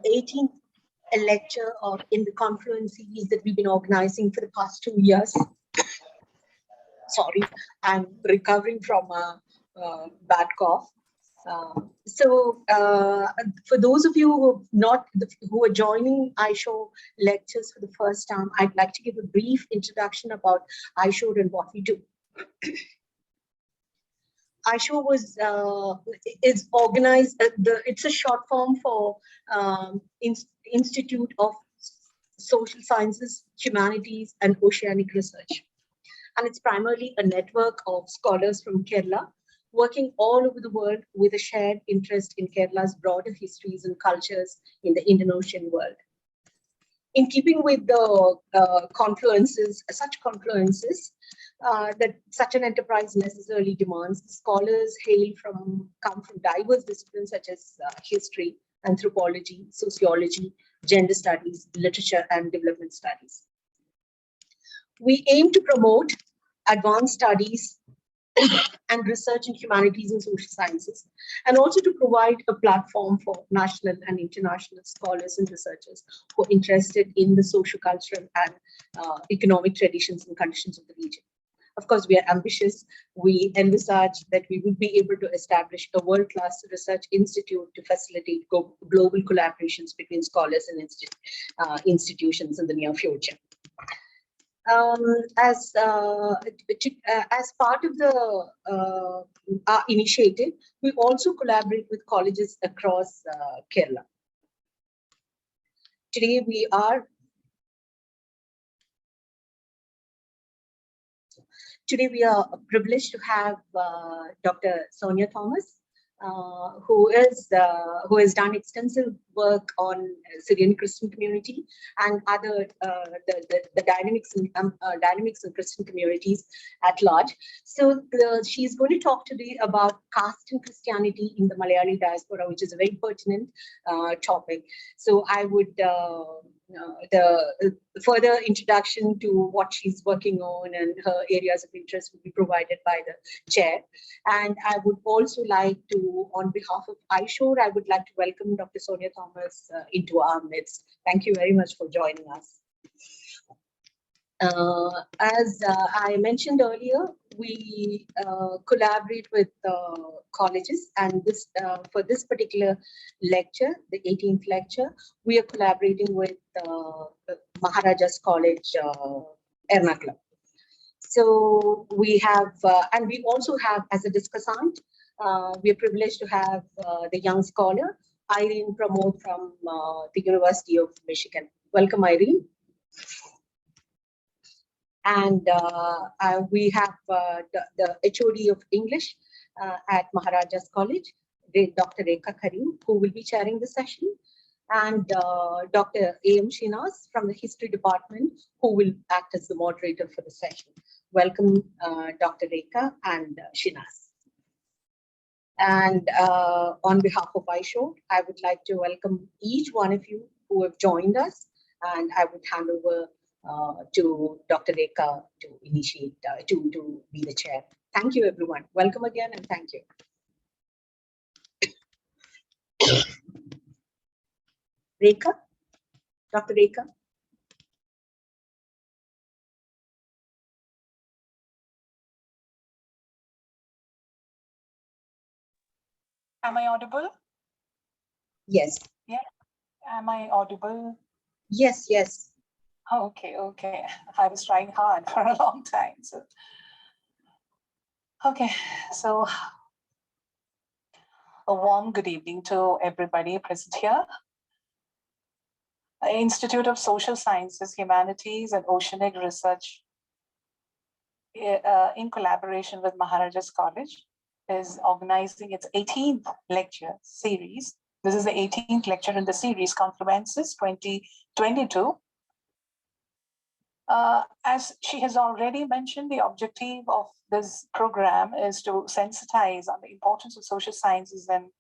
18th lecture in the Confluence series that we've been organizing for the past 2 years. Sorry, I'm recovering from a bad cough. For those of you who are joining iShow lectures for the first time, I'd like to give a brief introduction about iShow and what we do. iShow is organized. It's a short form for Institute of Social Sciences, Humanities, and Oceanic Research. And it's primarily a network of scholars from Kerala working all over the world with a shared interest in Kerala's broader histories and cultures in the Indian Ocean world. In keeping with the such confluences that such an enterprise necessarily demands, scholars come from diverse disciplines such as history, anthropology, sociology, gender studies, literature, and development studies. We aim to promote advanced studies and research in humanities and social sciences, and also to provide a platform for national and international scholars and researchers who are interested in the social, cultural, and economic traditions and conditions of the region. Of course, we are ambitious. We envisage that we would be able to establish a world-class research institute to facilitate global collaborations between scholars and institutions in the near future. As part of our initiative, we also collaborate with colleges across Kerala. Today we are privileged to have Dr. Sonja Thomas, who has done extensive work on Syrian Christian community and other the dynamics of Christian communities at large. So she's going to talk today about caste and Christianity in the Malayali diaspora, which is a very pertinent topic. So I would the further introduction to what she's working on and her areas of interest will be provided by the chair. And I would also like to, on behalf of iShow, I would like to welcome Dr. Sonja Thomas into our midst. Thank you very much for joining us. As I mentioned earlier, we collaborate with colleges, and for this particular lecture, the 18th lecture, we are collaborating with Mahajaraja College, Eranakulam. So we have, and we also have as a discussant, we are privileged to have the young scholar, Irene Promodh from the University of Michigan. Welcome, Irene. And we have the HOD of English at Mahajaraja College, Dr. Rekha Karim, who will be chairing the session, and Dr. A.M. Shinas from the History Department, who will act as the moderator for the session. Welcome, Dr. Rekha and Shinas. And on behalf of iShow, I would like to welcome each one of you who have joined us, and I would hand over to Dr. Rekha to initiate, to be the chair. Thank you, everyone. Welcome again, and thank you. Rekha? Dr. Rekha? Am I audible? Yes. Yeah. Am I audible? Yes, yes. Oh, okay, okay. I was trying hard for a long time. So, okay, so a warm good evening to everybody present here. The Institute of Social Sciences, Humanities, and Oceanic Research, in collaboration with Mahajaraja College, is organizing its 18th lecture series. This is the 18th lecture in the series, Confluences 2022. As she has already mentioned, the objective of this program is to sensitize on the importance of social sciences and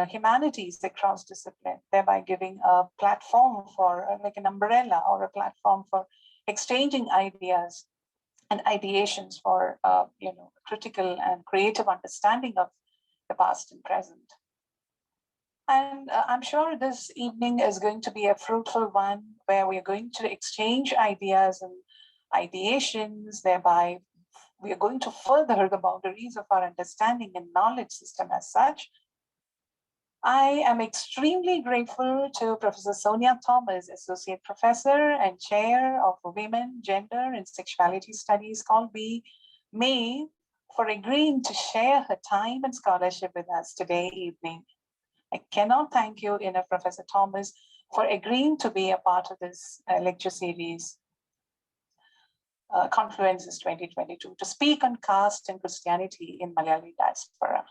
humanities across discipline, thereby giving a platform for like an umbrella or a platform for exchanging ideas and ideations for critical and creative understanding of the past and present. And I'm sure this evening is going to be a fruitful one where we are going to exchange ideas and ideations, thereby we are going to further the boundaries of our understanding and knowledge system as such. I am extremely grateful to Professor Sonja Thomas, Associate Professor and Chair of Women, Gender and Sexuality Studies, Colby, May, for agreeing to share her time and scholarship with us today evening. I cannot thank you enough, Professor Thomas, for agreeing to be a part of this lecture series, Confluences 2022, to speak on caste and Christianity in Malayalee diaspora.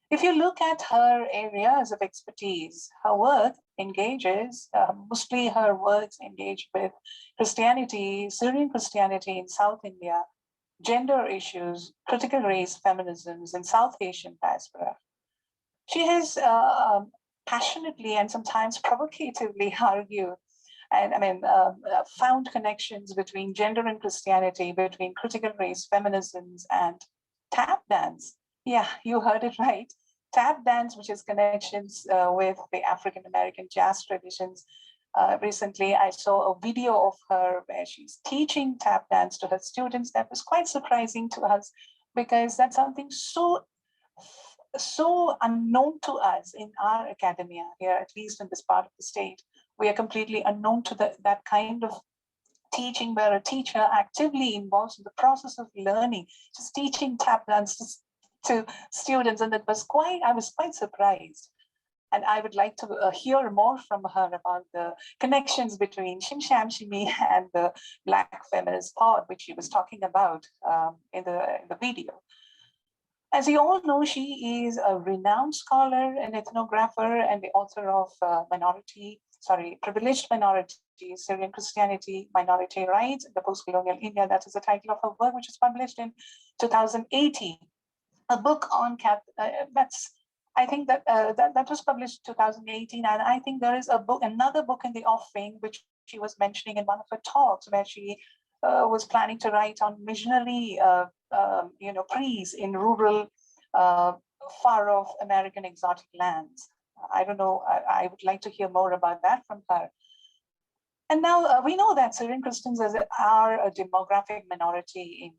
If you look at her areas of expertise, her work engages, mostly her works engage with Christianity, Syrian Christianity in South India, gender issues, critical race feminisms in South Asian diaspora. She has passionately and sometimes provocatively argued and found connections between gender and Christianity, between critical race feminisms and tap dance. Yeah, you heard it right. Tap dance, which is connections with the African American jazz traditions. Recently, I saw a video of her where she's teaching tap dance to her students. That was quite surprising to us because that's something so unknown to us in our academia here, at least in this part of the state. We are completely unknown to that kind of teaching where a teacher actively involves in the process of learning, just teaching tap dance to students. And I was quite surprised. And I would like to hear more from her about the connections between Shim Sham Shimi and the Black feminist thought, which she was talking about in the video. As you all know, she is a renowned scholar and ethnographer and the author of Privileged Minorities, Syrian Christianity, Minority Rights in the Post-Colonial India. That is the title of her work, which was published in 2018. A book on I think that was published in 2018, and I think there is another book in the offing, which she was mentioning in one of her talks, where she was planning to write on missionary, priests in rural, far-off American exotic lands. I don't know. I would like to hear more about that from her. And now we know that Syrian Christians are a demographic minority in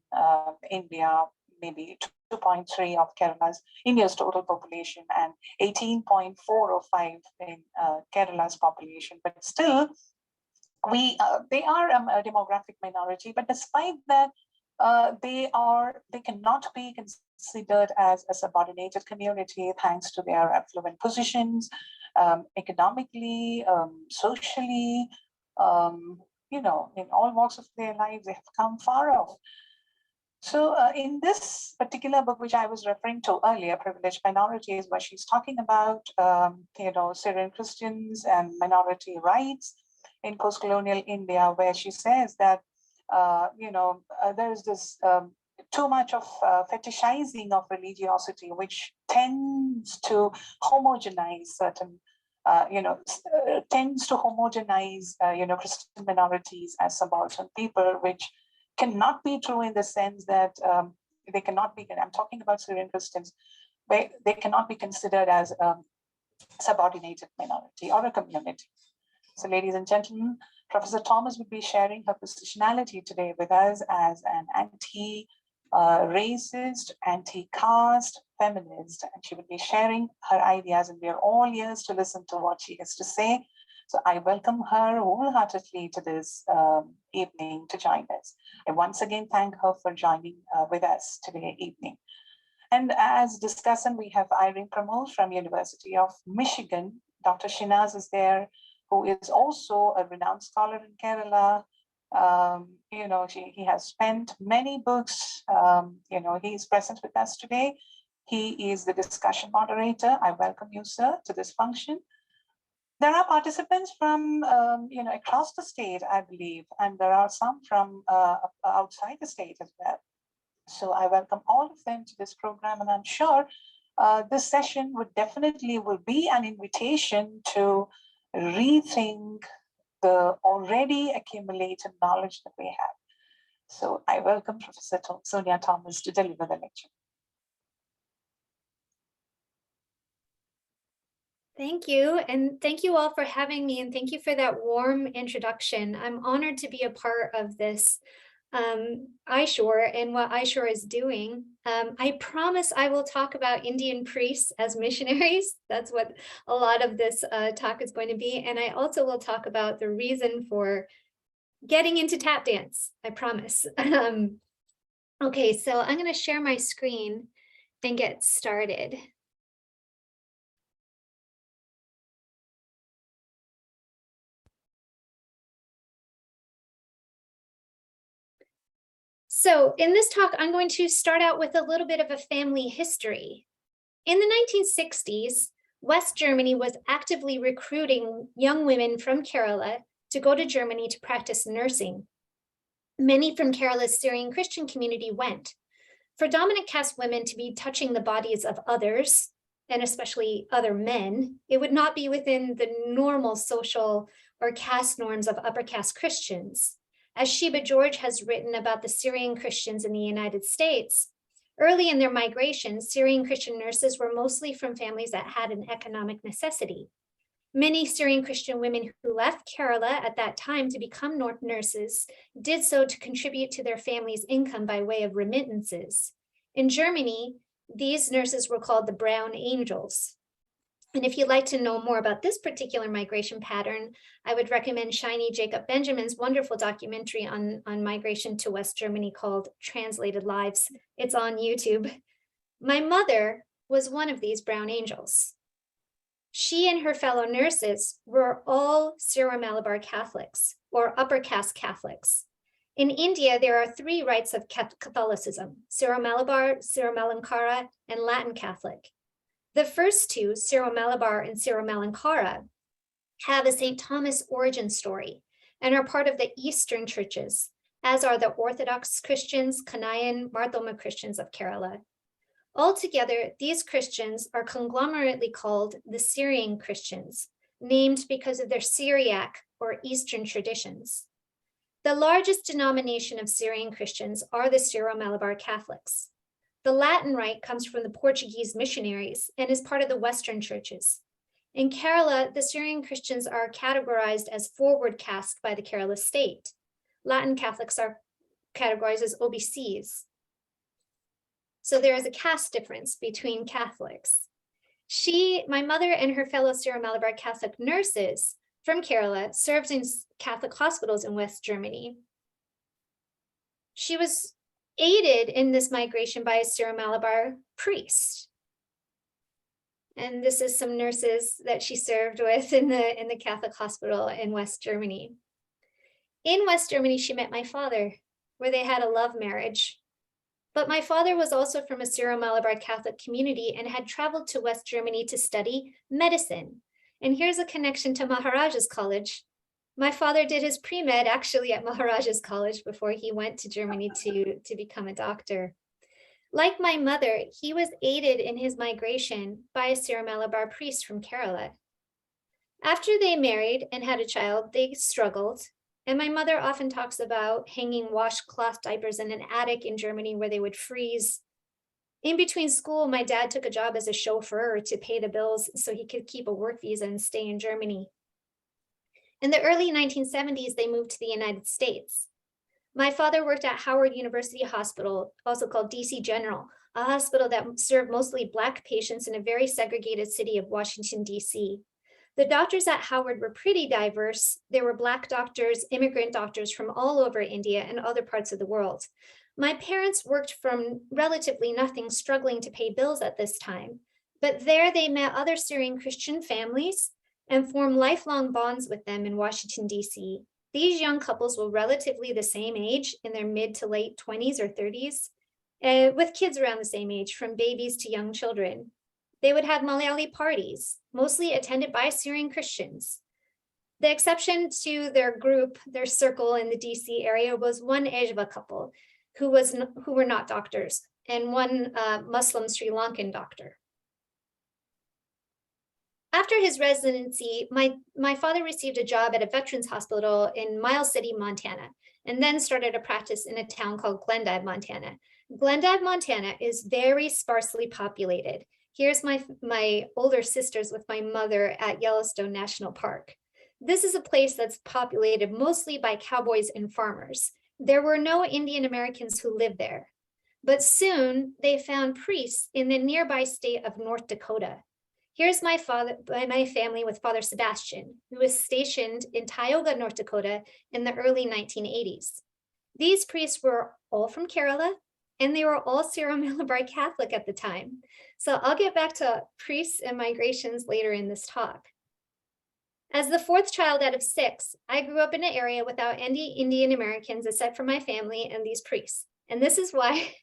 India, maybe 2.3 of India's total population and 18.405 in Kerala's population. But still, they are a demographic minority. But despite that, they cannot be considered as a subordinated community thanks to their affluent positions, economically, socially, in all walks of their lives, they have come far off. So in this particular book, which I was referring to earlier, Privileged Minorities, where she's talking about, Syrian Christians and minority rights in post-colonial India, where she says that, there is this too much of fetishizing of religiosity, which tends to homogenize certain, Christian minorities as subaltern people, which cannot be true in the sense that they cannot be, I'm talking about Syrian Christians, where they cannot be considered as a subordinated minority or a community. So ladies and gentlemen, Professor Thomas will be sharing her positionality today with us as an anti-racist, anti-caste feminist, and she will be sharing her ideas, and we are all ears to listen to what she has to say. So I welcome her wholeheartedly to this evening to join us. I once again thank her for joining with us today evening. And as discussant, we have Irene Promodh from University of Michigan. Dr. Shinas is there, who is also a renowned scholar in Kerala. He has spent many books. He is present with us today. He is the discussion moderator. I welcome you, sir, to this function. There are participants from, across the state, I believe, and there are some from outside the state as well. So I welcome all of them to this program, and I'm sure this session will be an invitation to rethink the already accumulated knowledge that we have. So I welcome Professor Sonja Thomas to deliver the lecture. Thank you. And thank you all for having me. And thank you for that warm introduction. I'm honored to be a part of this iShore and what iShore is doing. I promise I will talk about Indian priests as missionaries. That's what a lot of this talk is going to be. And I also will talk about the reason for getting into tap dance, I promise. Okay, so I'm going to share my screen and get started. So in this talk, I'm going to start out with a little bit of a family history. In the 1960s, West Germany was actively recruiting young women from Kerala to go to Germany to practice nursing. Many from Kerala's Syrian Christian community went. For dominant caste women to be touching the bodies of others, and especially other men, it would not be within the normal social or caste norms of upper caste Christians. As Sheba George has written about the Syrian Christians in the United States, early in their migration, Syrian Christian nurses were mostly from families that had an economic necessity. Many Syrian Christian women who left Kerala at that time to become nurses did so to contribute to their family's income by way of remittances. In Germany, these nurses were called the Brown Angels. And if you'd like to know more about this particular migration pattern, I would recommend Shiny Jacob Benjamin's wonderful documentary on migration to West Germany called Translated Lives. It's on YouTube. My mother was one of these Brown Angels. She and her fellow nurses were all Syro-Malabar Catholics or upper caste Catholics. In India, there are three rites of Catholicism: Syro-Malabar, Syro-Malankara, and Latin Catholic. The first two, Syro-Malabar and Syro-Malankara, have a St. Thomas origin story and are part of the Eastern churches, as are the Orthodox Christians, Kanayan, Marthoma Christians of Kerala. Altogether, these Christians are conglomerately called the Syrian Christians, named because of their Syriac or Eastern traditions. The largest denomination of Syrian Christians are the Syro-Malabar Catholics. The Latin rite comes from the Portuguese missionaries and is part of the Western churches. In Kerala, the Syrian Christians are categorized as forward caste by the Kerala state. Latin Catholics are categorized as OBCs. So there is a caste difference between Catholics. My mother and her fellow Syro-Malabar Catholic nurses from Kerala served in Catholic hospitals in West Germany. She was aided in this migration by a Syro-Malabar priest. And this is some nurses that she served with in the Catholic hospital in West Germany. In West Germany, she met my father, where they had a love marriage. But my father was also from a Syro-Malabar Catholic community and had traveled to West Germany to study medicine. And here's a connection to Mahajaraja's College. My father did his pre-med actually at Mahajaraja's College before he went to Germany to become a doctor. Like my mother, he was aided in his migration by a Syro-Malabar priest from Kerala. After they married and had a child, they struggled. And my mother often talks about hanging washcloth diapers in an attic in Germany where they would freeze. In between school, my dad took a job as a chauffeur to pay the bills so he could keep a work visa and stay in Germany. In the early 1970s, they moved to the United States. My father worked at Howard University Hospital, also called DC General, a hospital that served mostly Black patients in a very segregated city of Washington, DC. The doctors at Howard were pretty diverse. There were Black doctors, immigrant doctors from all over India and other parts of the world. My parents worked from relatively nothing, struggling to pay bills at this time. But there they met other Syrian Christian families and formed lifelong bonds with them in Washington, DC. These young couples were relatively the same age, in their mid to late 20s or 30s, with kids around the same age, from babies to young children. They would have Malayalee parties, mostly attended by Syrian Christians. The exception to their group, their circle in the DC area, was one Ejva couple who were not doctors, and one Muslim Sri Lankan doctor. After his residency, my father received a job at a veterans hospital in Miles City, Montana, and then started a practice in a town called Glendive, Montana. Glendive, Montana is very sparsely populated. Here's my older sisters with my mother at Yellowstone National Park. This is a place that's populated mostly by cowboys and farmers. There were no Indian Americans who lived there, but soon they found priests in the nearby state of North Dakota. Here's my family with Father Sebastian, who was stationed in Tioga, North Dakota in the early 1980s. These priests were all from Kerala, and they were all Syro-Malabar Catholic at the time. So I'll get back to priests and migrations later in this talk. As the fourth child out of 6, I grew up in an area without any Indian Americans except for my family and these priests. And this is why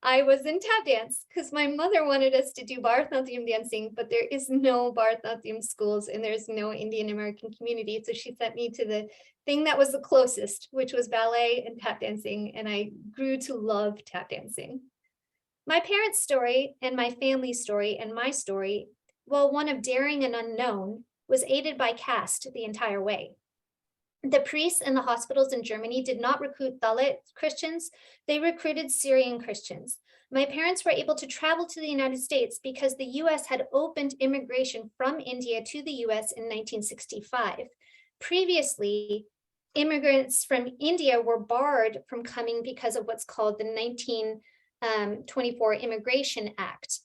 I was in tap dance, because my mother wanted us to do Bharatanatyam dancing, but there is no Bharatanatyam schools and there's no Indian American community. So she sent me to the thing that was the closest, which was ballet and tap dancing. And I grew to love tap dancing. My parents' story and my family's story and my story, while one of daring and unknown, was aided by caste the entire way. The priests in the hospitals in Germany did not recruit Dalit Christians, they recruited Syrian Christians. My parents were able to travel to the United States because the US had opened immigration from India to the US in 1965. Previously, immigrants from India were barred from coming because of what's called the 1924 Immigration Act.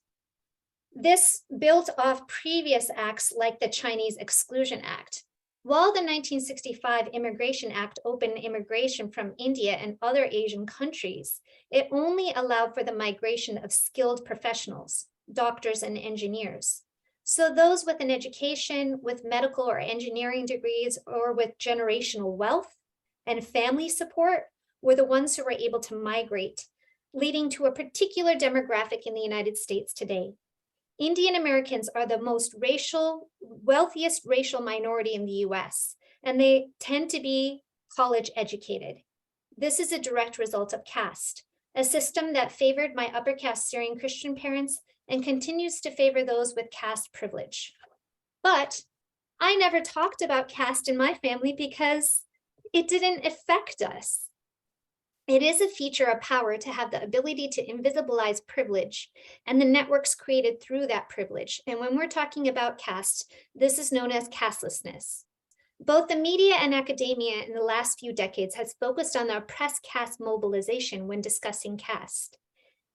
This built off previous acts like the Chinese Exclusion Act. While the 1965 Immigration Act opened immigration from India and other Asian countries, it only allowed for the migration of skilled professionals, doctors and engineers. So those with an education, with medical or engineering degrees, or with generational wealth and family support were the ones who were able to migrate, leading to a particular demographic in the United States today. Indian Americans are the most wealthiest racial minority in the US, and they tend to be college educated. This is a direct result of caste, a system that favored my upper caste Syrian Christian parents and continues to favor those with caste privilege. But I never talked about caste in my family because it didn't affect us. It is a feature of power to have the ability to invisibilize privilege and the networks created through that privilege. And when we're talking about caste, this is known as castelessness. Both the media and academia in the last few decades has focused on the oppressed caste mobilization when discussing caste.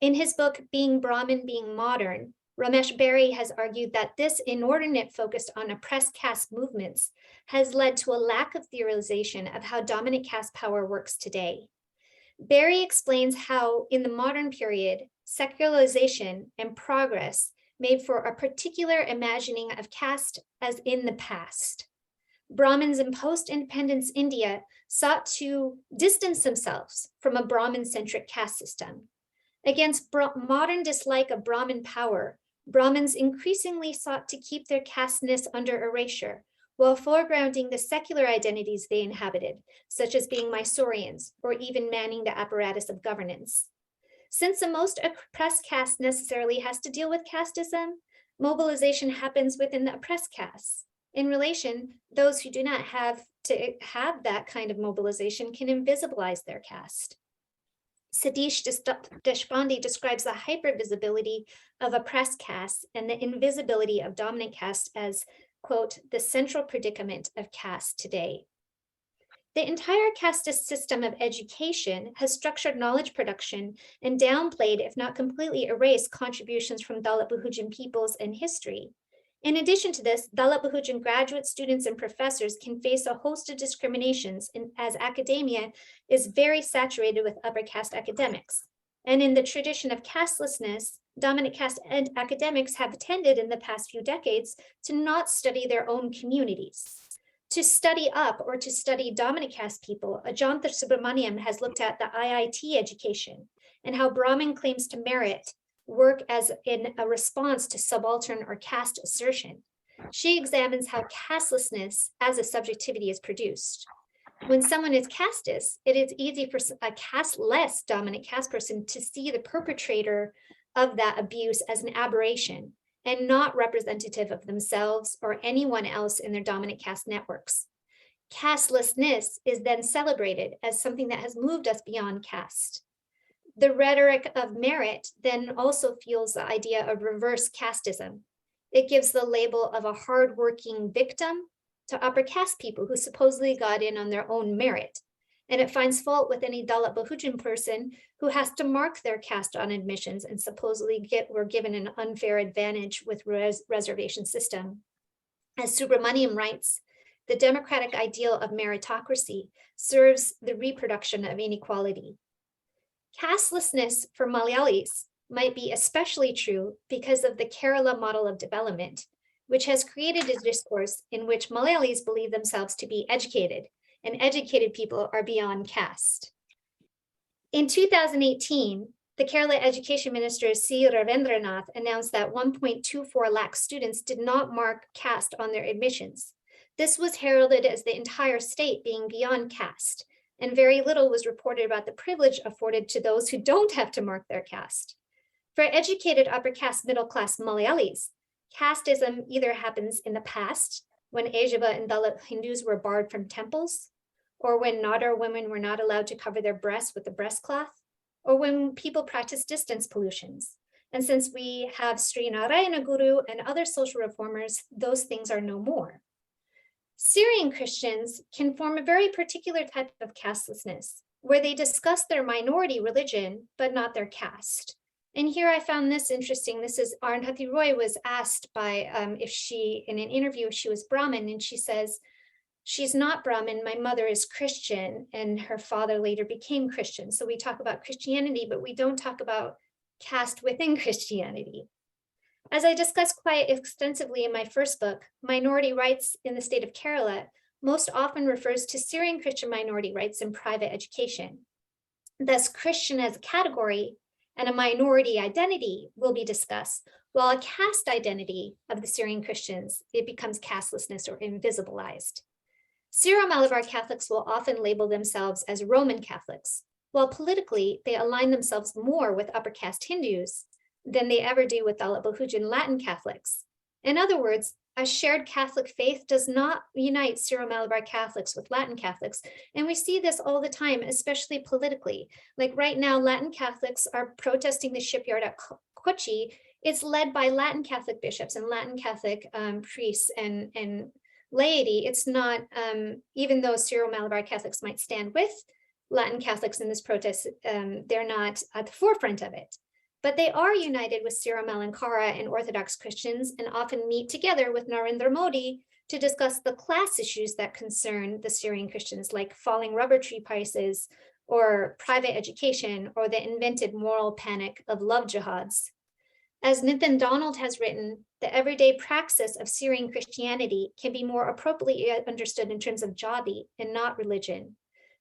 In his book, Being Brahmin, Being Modern, Ramesh Berry has argued that this inordinate focus on oppressed caste movements has led to a lack of theorization of how dominant caste power works today. Berry explains how, in the modern period, secularization and progress made for a particular imagining of caste as in the past. Brahmins in post-independence India sought to distance themselves from a Brahmin-centric caste system. Against modern dislike of Brahmin power, Brahmins increasingly sought to keep their casteness under erasure, while foregrounding the secular identities they inhabited, such as being Mysoreans or even manning the apparatus of governance. Since the most oppressed caste necessarily has to deal with casteism, mobilization happens within the oppressed castes. In relation, those who do not have to have that kind of mobilization can invisibilize their caste. Satish Deshpande describes the hypervisibility of oppressed castes and the invisibility of dominant caste as, quote, the central predicament of caste today. The entire casteist system of education has structured knowledge production and downplayed, if not completely erased, contributions from Dalit Bahujan peoples and history. In addition to this, Dalit Bahujan graduate students and professors can face a host of discriminations as academia is very saturated with upper caste academics. And in the tradition of castelessness, dominant caste academics have tended in the past few decades to not study their own communities. To study up or to study dominant caste people, Ajantha Subramaniam has looked at the IIT education and how Brahmin claims to merit work as in a response to subaltern or caste assertion. She examines how castelessness as a subjectivity is produced. When someone is casteist, it is easy for a casteless dominant caste person to see the perpetrator of that abuse as an aberration and not representative of themselves or anyone else in their dominant caste networks. Castelessness is then celebrated as something that has moved us beyond caste. The rhetoric of merit then also fuels the idea of reverse casteism. It gives the label of a hardworking victim to upper caste people who supposedly got in on their own merit. And it finds fault with any Dalit Bahujan person who has to mark their caste on admissions and supposedly were given an unfair advantage with reservation system. As Subramaniam writes, the democratic ideal of meritocracy serves the reproduction of inequality. Castelessness for Malayalis might be especially true because of the Kerala model of development, which has created a discourse in which Malayalis believe themselves to be educated, and educated people are beyond caste. In 2018, the Kerala Education Minister C. Ravendranath announced that 1.24 lakh students did not mark caste on their admissions. This was heralded as the entire state being beyond caste, and very little was reported about the privilege afforded to those who don't have to mark their caste. For educated upper caste middle class Malayalis, casteism either happens in the past, when Ejava and Dalit Hindus were barred from temples, or when Nadar women were not allowed to cover their breasts with a breastcloth, or when people practice distance pollutions. And since we have Sri Narayana Guru and other social reformers, those things are no more. Syrian Christians can form a very particular type of castelessness, where they discuss their minority religion, but not their caste. And here I found this interesting. This is Arundhati Roy was asked by if she, in an interview, if she was Brahmin, and she says, she's not Brahmin, my mother is Christian, and her father later became Christian. So we talk about Christianity, but we don't talk about caste within Christianity. As I discussed quite extensively in my first book, Minority Rights in the State of Kerala most often refers to Syrian Christian minority rights in private education. Thus, Christian as a category and a minority identity will be discussed, while a caste identity of the Syrian Christians, it becomes castelessness or invisibilized. Syro-Malabar Catholics will often label themselves as Roman Catholics, while politically they align themselves more with upper caste Hindus than they ever do with Dalit Bahujan Latin Catholics. In other words, a shared Catholic faith does not unite Syro-Malabar Catholics with Latin Catholics. And we see this all the time, especially politically. Like right now, Latin Catholics are protesting the shipyard at Kochi. It's led by Latin Catholic bishops and Latin Catholic priests and laity. It's not, even though Syro-Malabar Catholics might stand with Latin Catholics in this protest, they're not at the forefront of it. But they are united with Syro-Malankara and Orthodox Christians and often meet together with Narendra Modi to discuss the class issues that concern the Syrian Christians, like falling rubber tree prices or private education or the invented moral panic of love jihads. As Nathan Donald has written, the everyday praxis of Syrian Christianity can be more appropriately understood in terms of jati and not religion.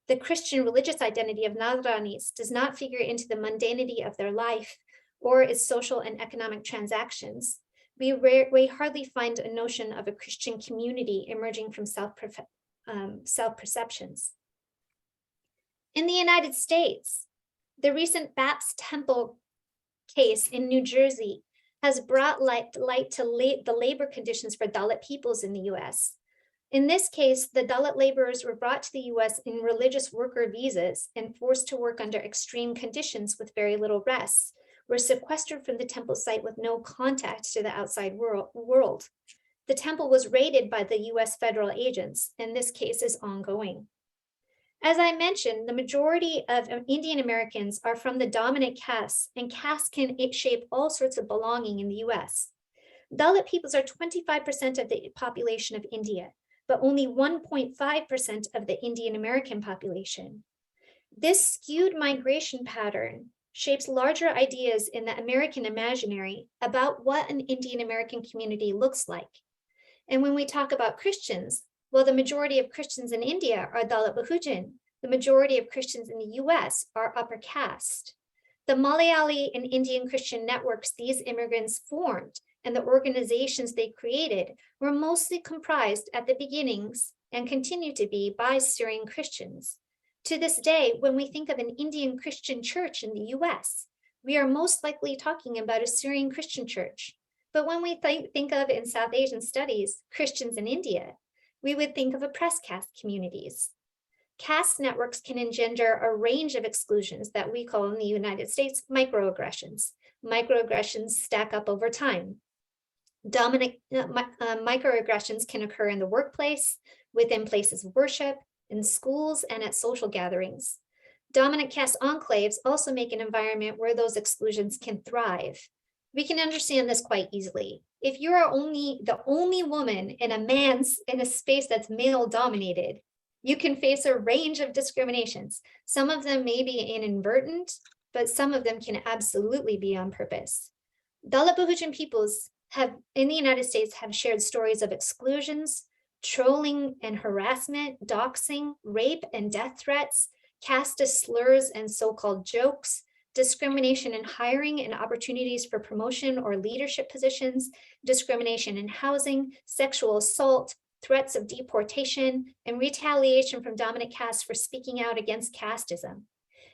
The Christian religious identity of Nadranis does not figure into the mundanity of their life or its social and economic transactions. We hardly find a notion of a Christian community emerging from self-perceptions. In the United States, the recent Baptist Temple case in New Jersey has brought light to the labor conditions for Dalit peoples in the US. In this case, the Dalit laborers were brought to the US in religious worker visas and forced to work under extreme conditions with very little rest, were sequestered from the temple site with no contact to the outside world. The temple was raided by the US federal agents, and this case is ongoing. As I mentioned, the majority of Indian Americans are from the dominant caste, and caste can shape all sorts of belonging in the US. Dalit peoples are 25% of the population of India, but only 1.5% of the Indian American population. This skewed migration pattern shapes larger ideas in the American imaginary about what an Indian American community looks like. And when we talk about Christians, while the majority of Christians in India are Dalit Bahujan, the majority of Christians in the US are upper caste. The Malayalee and Indian Christian networks these immigrants formed and the organizations they created were mostly comprised at the beginnings and continue to be by Syrian Christians. To this day, when we think of an Indian Christian church in the US, we are most likely talking about a Syrian Christian church. But when we think of in South Asian studies, Christians in India, we would think of oppressed caste communities. caste networks can engender a range of exclusions that we call in the United States microaggressions. Microaggressions stack up over time. Dominant microaggressions can occur in the workplace, within places of worship, in schools, and at social gatherings. Dominant caste enclaves also make an environment where those exclusions can thrive. We can understand this quite easily. If you are the only woman in a space that's male dominated, you can face a range of discriminations. Some of them may be inadvertent, but some of them can absolutely be on purpose. Dalit Bahujan peoples in the United States have shared stories of exclusions, trolling and harassment, doxing, rape and death threats, casteist slurs and so-called jokes, discrimination in hiring and opportunities for promotion or leadership positions, discrimination in housing, sexual assault, threats of deportation, and retaliation from dominant castes for speaking out against casteism.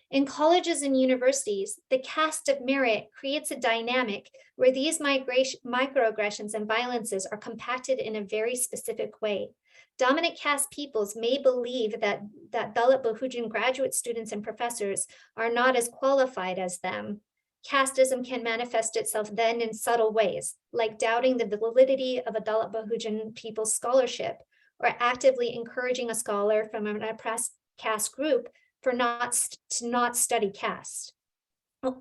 In colleges and universities, the caste of merit creates a dynamic where these microaggressions and violences are compacted in a very specific way. Dominant caste peoples may believe that Dalit Bahujan graduate students and professors are not as qualified as them. Casteism can manifest itself then in subtle ways, like doubting the validity of a Dalit Bahujan people's scholarship, or actively encouraging a scholar from an oppressed caste group to not study caste.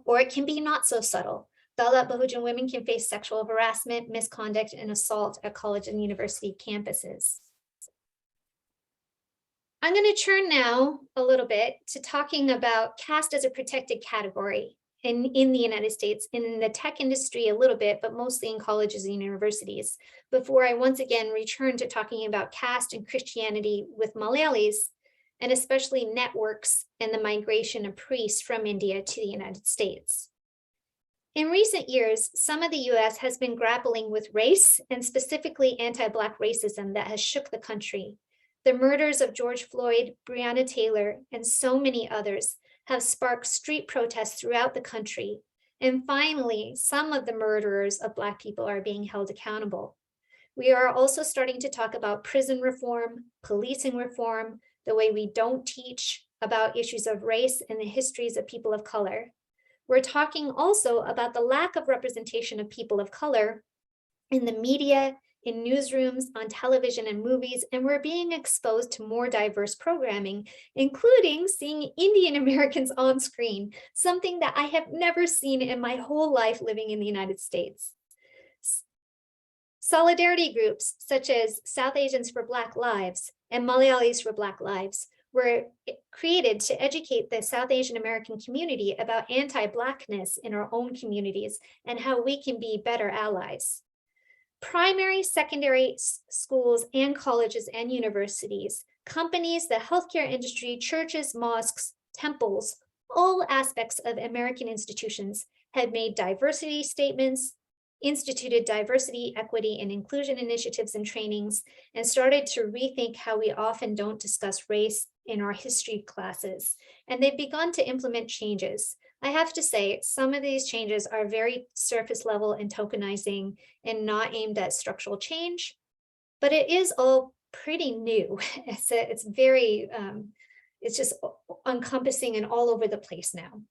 Or it can be not so subtle. Dalit Bahujan women can face sexual harassment, misconduct, and assault at college and university campuses. I'm going to turn now a little bit to talking about caste as a protected category in the United States, in the tech industry a little bit, but mostly in colleges and universities, before I once again return to talking about caste and Christianity with Malayalis, and especially networks and the migration of priests from India to the United States. In recent years, some of the US has been grappling with race and specifically anti-Black racism that has shook the country. The murders of George Floyd, Breonna Taylor, and so many others have sparked street protests throughout the country. And finally, some of the murderers of Black people are being held accountable. We are also starting to talk about prison reform, policing reform, the way we don't teach about issues of race and the histories of people of color. We're talking also about the lack of representation of people of color in the media, in newsrooms, on television and movies, and we're being exposed to more diverse programming, including seeing Indian Americans on screen, something that I have never seen in my whole life living in the United States. Solidarity groups such as South Asians for Black Lives and Malayalis for Black Lives were created to educate the South Asian American community about anti-Blackness in our own communities and how we can be better allies. Primary, secondary schools and colleges and universities, companies, the healthcare industry, churches, mosques, temples, all aspects of American institutions have made diversity statements, instituted diversity, equity, and inclusion initiatives and trainings, and started to rethink how we often don't discuss race in our history classes. And they've begun to implement changes. I have to say, some of these changes are very surface level and tokenizing and not aimed at structural change, but it is all pretty new. It's very, it's just encompassing and all over the place now.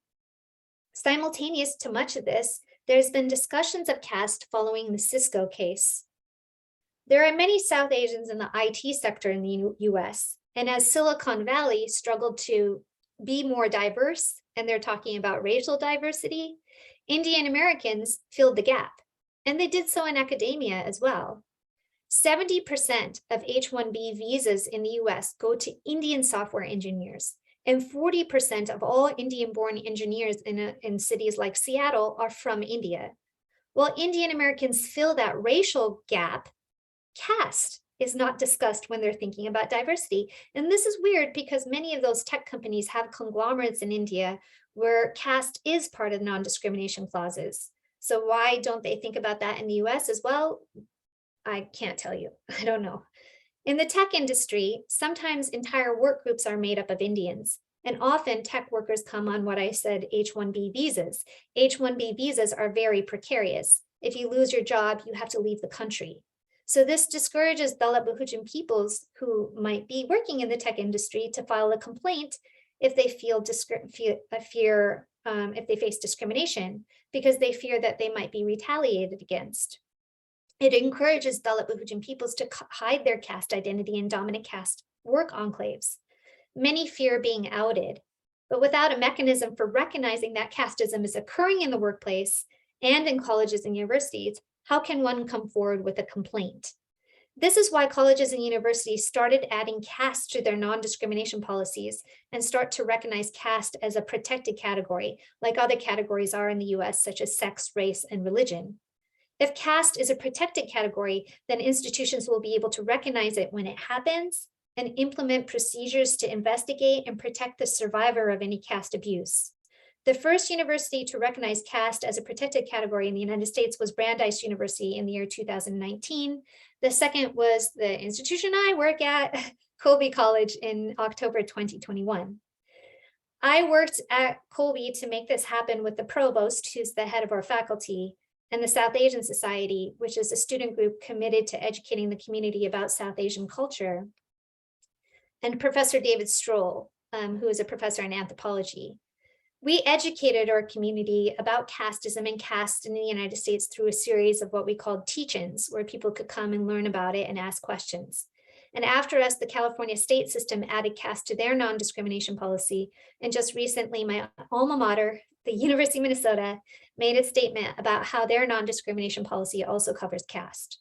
Simultaneous to much of this, there's been discussions of caste following the Cisco case. There are many South Asians in the IT sector in the US, and as Silicon Valley struggled to be more diverse, and they're talking about racial diversity, Indian Americans filled the gap, and they did so in academia as well. 70% of H-1B visas in the US go to Indian software engineers, and 40% of all Indian-born engineers in cities like Seattle are from India. While Indian Americans fill that racial gap, caste is not discussed when they're thinking about diversity. And this is weird because many of those tech companies have conglomerates in India where caste is part of non-discrimination clauses. So why don't they think about that in the US as well? I can't tell you, I don't know. In the tech industry, sometimes entire work groups are made up of Indians, and often tech workers come on what I said, H-1B visas. H-1B visas are very precarious. If you lose your job, you have to leave the country. So this discourages Dalit Bahujan peoples who might be working in the tech industry to file a complaint if they if they face discrimination, because they fear that they might be retaliated against. It encourages Dalit Bahujan peoples to hide their caste identity in dominant caste work enclaves. Many fear being outed, but without a mechanism for recognizing that casteism is occurring in the workplace and in colleges and universities, how can one come forward with a complaint? This is why colleges and universities started adding caste to their non-discrimination policies and start to recognize caste as a protected category, like other categories are in the US, such as sex, race, and religion. If caste is a protected category, then institutions will be able to recognize it when it happens and implement procedures to investigate and protect the survivor of any caste abuse. The first university to recognize caste as a protected category in the United States was Brandeis University in the year 2019. The second was the institution I work at, Colby College, in October 2021. I worked at Colby to make this happen with the provost, who's the head of our faculty, and the South Asian Society, which is a student group committed to educating the community about South Asian culture, and Professor David Stroll, who is a professor in anthropology. We educated our community about casteism and caste in the United States through a series of what we called teach-ins, where people could come and learn about it and ask questions. And after us, the California state system added caste to their non-discrimination policy. And just recently, my alma mater, the University of Minnesota, made a statement about how their non-discrimination policy also covers caste.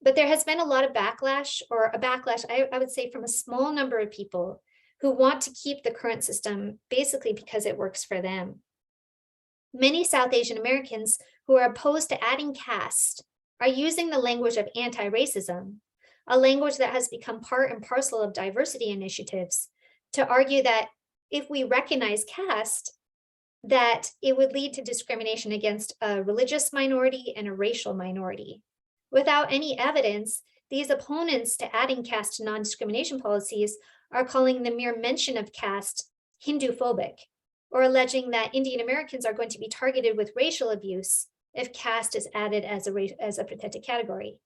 But there has been a lot of backlash, or a backlash, I would say, from a small number of people who want to keep the current system basically because it works for them. Many South Asian Americans who are opposed to adding caste are using the language of anti-racism, a language that has become part and parcel of diversity initiatives, to argue that if we recognize caste, that it would lead to discrimination against a religious minority and a racial minority. Without any evidence, these opponents to adding caste to non-discrimination policies are calling the mere mention of caste Hindu-phobic, or alleging that Indian Americans are going to be targeted with racial abuse if caste is added as a protected category.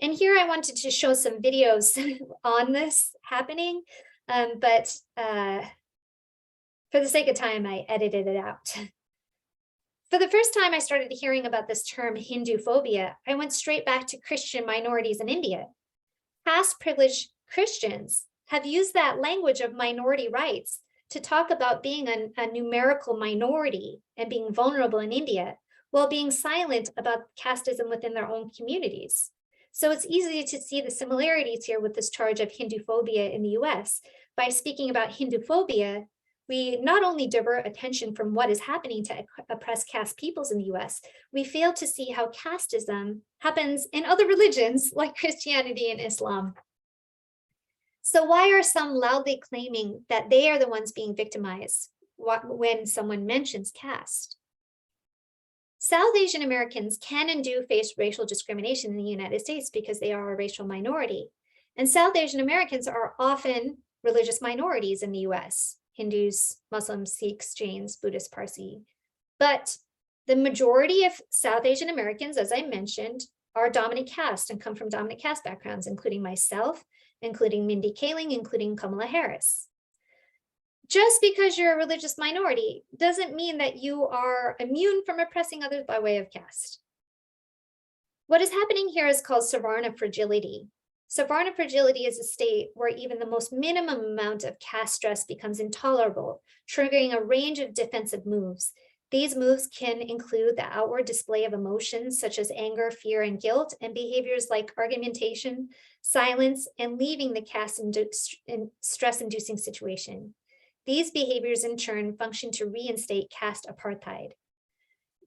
And here I wanted to show some videos on this happening, but for the sake of time, I edited it out. For the first time I started hearing about this term Hindu phobia, I went straight back to Christian minorities in India. Caste privileged Christians have used that language of minority rights to talk about being a numerical minority and being vulnerable in India, while being silent about casteism within their own communities. So it's easy to see the similarities here with this charge of Hindu phobia in the US. By speaking about Hindu phobia, we not only divert attention from what is happening to oppressed caste peoples in the US, we fail to see how casteism happens in other religions like Christianity and Islam. So why are some loudly claiming that they are the ones being victimized when someone mentions caste? South Asian Americans can and do face racial discrimination in the United States because they are a racial minority. And South Asian Americans are often religious minorities in the US. Hindus, Muslims, Sikhs, Jains, Buddhists, Parsi. But the majority of South Asian Americans, as I mentioned, are dominant caste and come from dominant caste backgrounds, including myself, including Mindy Kaling, including Kamala Harris. Just because you're a religious minority doesn't mean that you are immune from oppressing others by way of caste. What is happening here is called Savarna fragility. Savarna fragility is a state where even the most minimum amount of caste stress becomes intolerable, triggering a range of defensive moves. These moves can include the outward display of emotions such as anger, fear, and guilt, and behaviors like argumentation, silence, and leaving the caste stress-inducing situation. These behaviors in turn function to reinstate caste apartheid.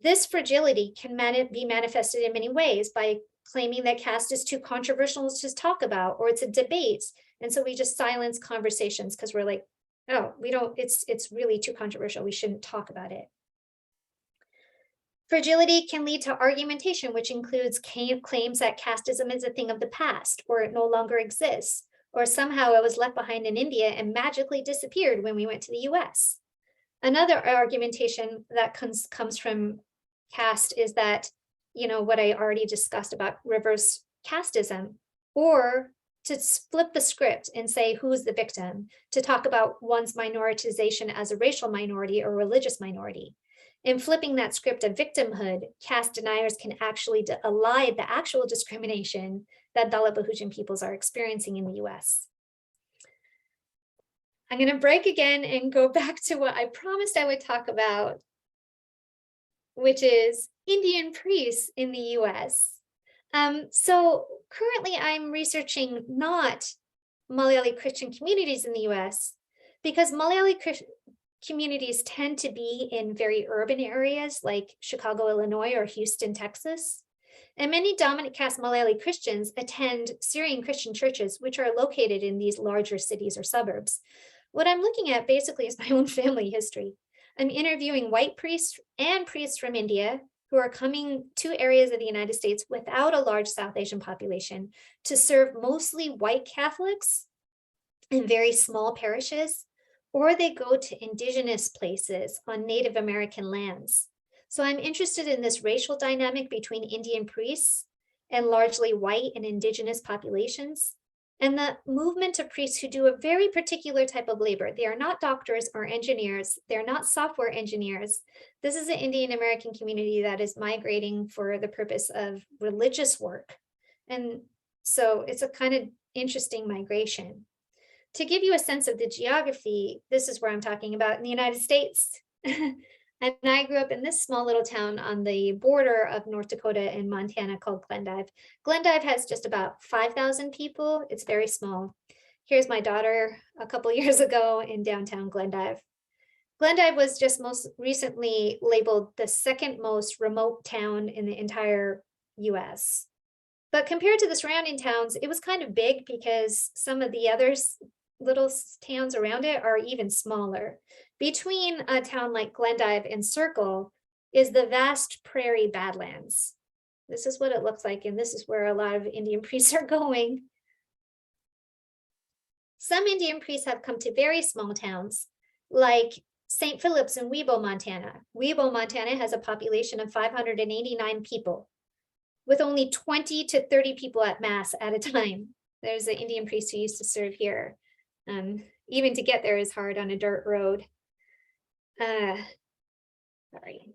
This fragility can be manifested in many ways by claiming that caste is too controversial to talk about, or it's a debate. And so we just silence conversations because we're like, oh, it's really too controversial. We shouldn't talk about it. Fragility can lead to argumentation, which includes claims that casteism is a thing of the past, or it no longer exists, or somehow it was left behind in India and magically disappeared when we went to the US. Another argumentation that comes from caste is that, what I already discussed about reverse casteism, or to flip the script and say who's the victim, to talk about one's minoritization as a racial minority or religious minority. In flipping that script of victimhood, caste deniers can actually elide the actual discrimination that Dalit Bahujan peoples are experiencing in the US. I'm going to break again and go back to what I promised I would talk about, which is Indian priests in the US. So currently I'm researching not Malayali Christian communities in the US, because Malayali communities tend to be in very urban areas like Chicago, Illinois, or Houston, Texas. And many dominant caste Malayali Christians attend Syrian Christian churches, which are located in these larger cities or suburbs. What I'm looking at basically is my own family history. I'm interviewing white priests and priests from India who are coming to areas of the United States without a large South Asian population to serve mostly white Catholics in very small parishes, or they go to indigenous places on Native American lands. So I'm interested in this racial dynamic between Indian priests and largely white and indigenous populations, and the movement of priests who do a very particular type of labor. They are not doctors or engineers. They're not software engineers. This is an Indian American community that is migrating for the purpose of religious work. And so it's a kind of interesting migration. To give you a sense of the geography, this is where I'm talking about in the United States. And I grew up in this small little town on the border of North Dakota and Montana called Glendive. Glendive has just about 5,000 people. It's very small. Here's my daughter a couple years ago in downtown Glendive. Glendive was just most recently labeled the second most remote town in the entire US. But compared to the surrounding towns, it was kind of big because some of the other little towns around it are even smaller. Between a town like Glendive and Circle is the vast prairie badlands. This is what it looks like, and this is where a lot of Indian priests are going. Some Indian priests have come to very small towns, like St. Philip's in Webo, Montana. Webo, Montana has a population of 589 people, with only 20 to 30 people at Mass at a time. There's an Indian priest who used to serve here. Even to get there is hard on a dirt road. Sorry.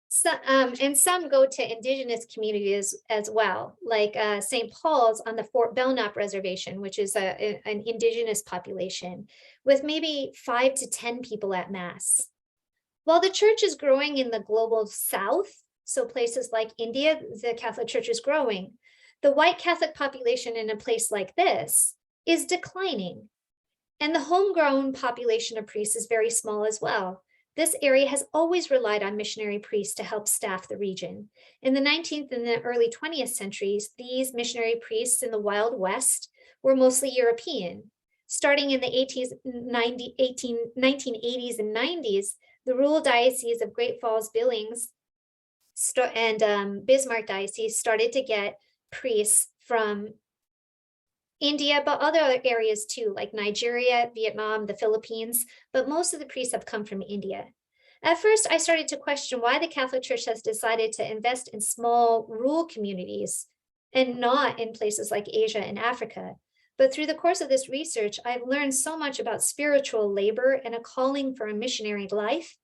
So, and some go to indigenous communities as well, like St. Paul's on the Fort Belknap Reservation, which is an indigenous population with maybe 5 to 10 people at Mass. While the church is growing in the global South, so places like India, the Catholic Church is growing, the white Catholic population in a place like this is declining. And the homegrown population of priests is very small as well. This area has always relied on missionary priests to help staff the region. In the 19th and the early 20th centuries, these missionary priests in the Wild West were mostly European. Starting in the 1980s and 90s, the rural diocese of Great Falls, Billings, and Bismarck Diocese started to get priests from India, but other areas too, like Nigeria, Vietnam, the Philippines, but most of the priests have come from India. At first, I started to question why the Catholic Church has decided to invest in small rural communities and not in places like Asia and Africa. But through the course of this research, I've learned so much about spiritual labor and a calling for a missionary life,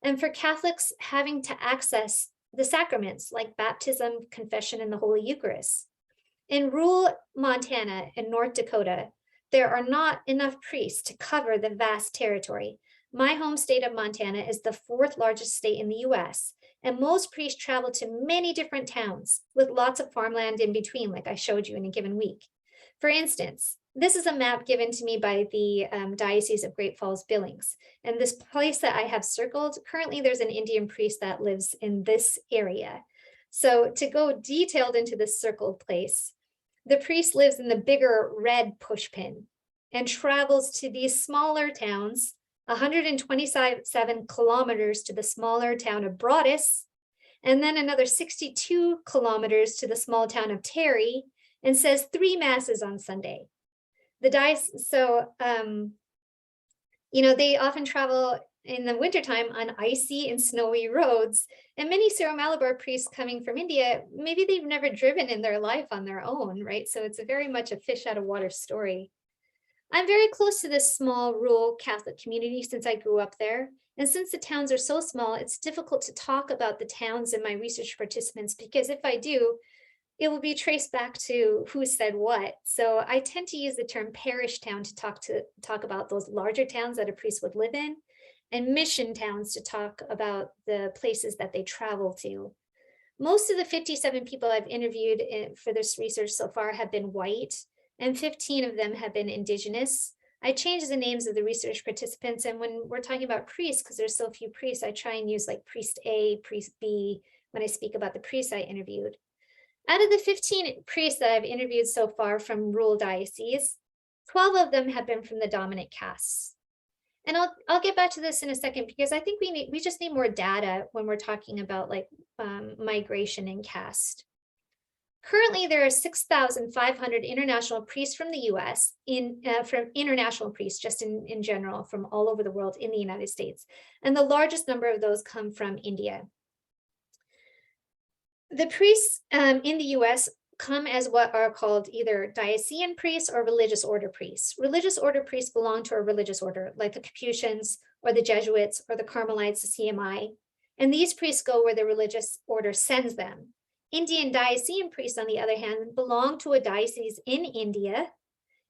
and for Catholics having to access the sacraments like baptism, confession, and the Holy Eucharist. In rural Montana and North Dakota, there are not enough priests to cover the vast territory. My home state of Montana is the 4th largest state in the US, and most priests travel to many different towns with lots of farmland in between, like I showed you in a given week. For instance, this is a map given to me by the Diocese of Great Falls, Billings. And this place that I have circled, currently there's an Indian priest that lives in this area. So to go detailed into this circled place, the priest lives in the bigger red pushpin and travels to these smaller towns, 127 kilometers to the smaller town of Broadus, and then another 62 kilometers to the small town of Terry, and says 3 masses on Sunday. The diocese, so, they often travel in the wintertime on icy and snowy roads. And many Syro-Malabar priests coming from India, maybe they've never driven in their life on their own, right? So it's very much a fish out of water story. I'm very close to this small rural Catholic community since I grew up there. And since the towns are so small, it's difficult to talk about the towns and my research participants, because if I do, it will be traced back to who said what. So I tend to use the term parish town to talk about those larger towns that a priest would live in, and mission towns to talk about the places that they travel to. Most of the 57 people I've interviewed for this research so far have been white, and 15 of them have been indigenous. I changed the names of the research participants, and when we're talking about priests, because there's so few priests, I try and use like priest A, priest B, when I speak about the priests I interviewed. Out of the 15 priests that I've interviewed so far from rural dioceses, 12 of them have been from the dominant castes. And I'll get back to this in a second, because I think we just need more data when we're talking about like migration and caste. Currently, there are 6,500 international priests from the US, from international priests just in general, from all over the world in the United States. And the largest number of those come from India. The priests in the US come as what are called either diocesan priests or religious order priests. Religious order priests belong to a religious order, like the Capuchins or the Jesuits or the Carmelites, the CMI. And these priests go where the religious order sends them. Indian diocesan priests, on the other hand, belong to a diocese in India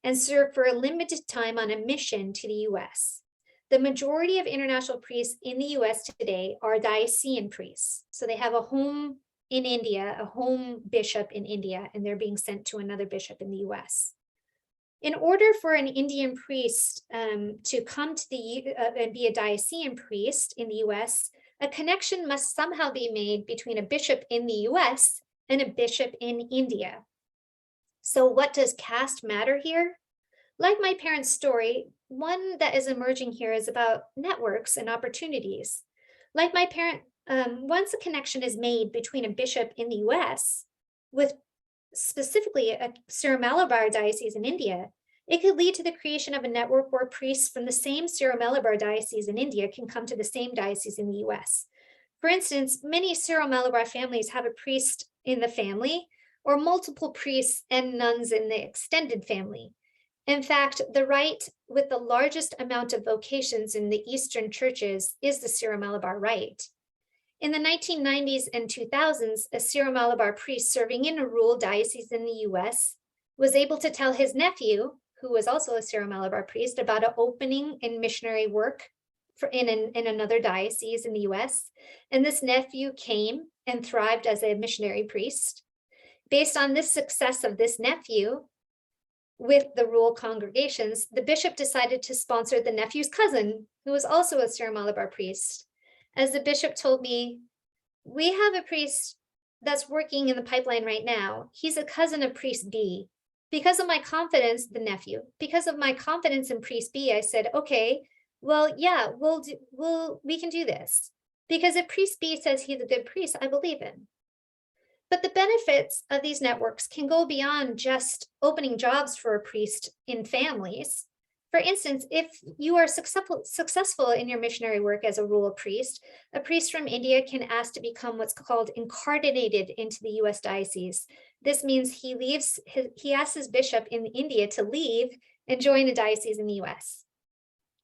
and serve for a limited time on a mission to the US. The majority of international priests in the US today are diocesan priests. So they have a home in India, a home bishop in India, and they're being sent to another bishop in the US. In order for an Indian priest to come to and be a diocesan priest in the US, a connection must somehow be made between a bishop in the US and a bishop in India. So what does caste matter here? Like my parents' story, one that is emerging here is about networks and opportunities. Like my parent, once a connection is made between a bishop in the US with specifically a Syro-Malabar diocese in India, it could lead to the creation of a network where priests from the same Syro-Malabar diocese in India can come to the same diocese in the US. For instance, many Syro-Malabar families have a priest in the family or multiple priests and nuns in the extended family. In fact, the rite with the largest amount of vocations in the Eastern churches is the Syro-Malabar rite. In the 1990s and 2000s, a Syro-Malabar priest serving in a rural diocese in the US was able to tell his nephew, who was also a Syro-Malabar priest, about an opening in missionary work in another diocese in the US. And this nephew came and thrived as a missionary priest. Based on this success of this nephew with the rural congregations, the bishop decided to sponsor the nephew's cousin, who was also a Syro-Malabar priest. As the bishop told me, we have a priest that's working in the pipeline right now. He's a cousin of priest B. Because of my confidence, the nephew, because of my confidence in priest B, I said, okay, well, yeah, we can do this. Because if priest B says he's a good priest, I believe him. But the benefits of these networks can go beyond just opening jobs for a priest in families. For instance, if you are successful in your missionary work as a rural priest, a priest from India can ask to become what's called incardinated into the US diocese. This means he asks his bishop in India to leave and join a diocese in the US,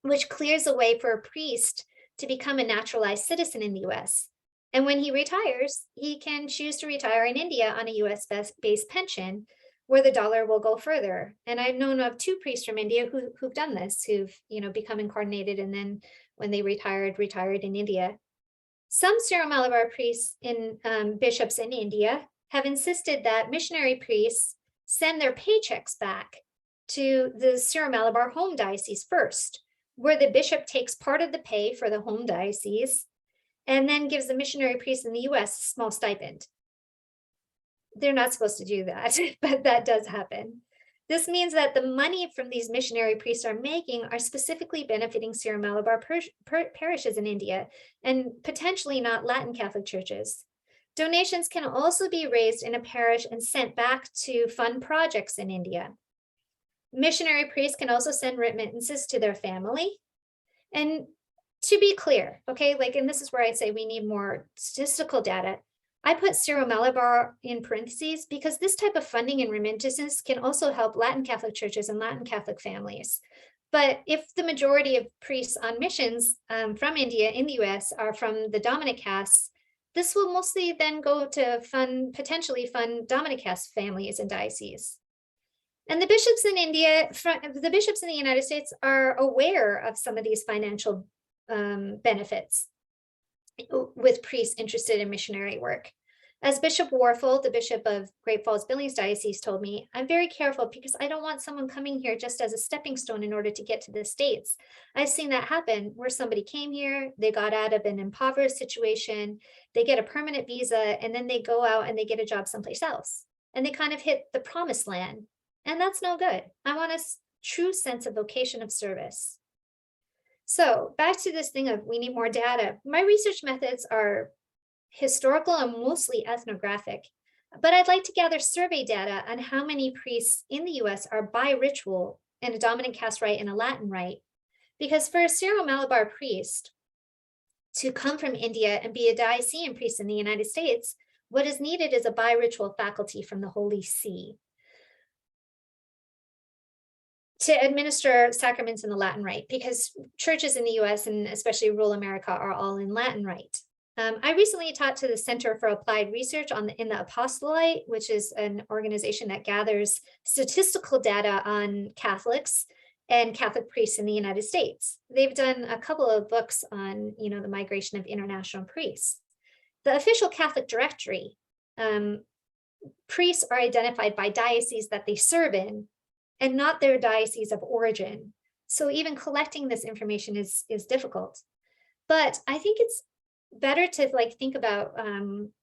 which clears the way for a priest to become a naturalized citizen in the US. And when he retires, he can choose to retire in India on a US-based pension, where the dollar will go further. And I've known of 2 priests from India who've done this, who've become incarnated, and then when they retired in India. Some Syro-Malabar priests in bishops in India have insisted that missionary priests send their paychecks back to the Syro-Malabar home diocese first, where the bishop takes part of the pay for the home diocese and then gives the missionary priest in the US a small stipend. They're not supposed to do that, but that does happen. This means that the money from these missionary priests are making are specifically benefiting Syro-Malabar parishes in India, and potentially not Latin Catholic churches. Donations can also be raised in a parish and sent back to fund projects in India. Missionary priests can also send remittances to their family. And To be clear, okay, like, and this is where I say we need more statistical data. I put Syro-Malabar in parentheses because this type of funding and remittances can also help Latin Catholic churches and Latin Catholic families. But if the majority of priests on missions from India in the US are from the dominant castes, this will mostly then go to potentially fund dominant caste families and dioceses. And the bishops in India, the bishops in the United States are aware of some of these financial benefits with priests interested in missionary work. As Bishop Warfel, the Bishop of Great Falls Billings Diocese, told me, I'm very careful because I don't want someone coming here just as a stepping stone in order to get to the States. I've seen that happen where somebody came here, they got out of an impoverished situation, they get a permanent visa, and then they go out and they get a job someplace else. And they kind of hit the promised land. And that's no good. I want a true sense of vocation of service. So back to this thing of we need more data. My research methods are historical and mostly ethnographic, but I'd like to gather survey data on how many priests in the US are bi-ritual in a dominant caste rite and a Latin rite. Because for a Syro-Malabar priest to come from India and be a diocesan priest in the United States, what is needed is a bi-ritual faculty from the Holy See to administer sacraments in the Latin rite, because churches in the US and especially rural America are all in Latin rite. I recently taught to the Center for Applied Research in the Apostolate, which is an organization that gathers statistical data on Catholics and Catholic priests in the United States. They've done a couple of books on, the migration of international priests. The official Catholic directory, priests are identified by diocese that they serve in, and not their diocese of origin. So even collecting this information is difficult. But I think it's better to think about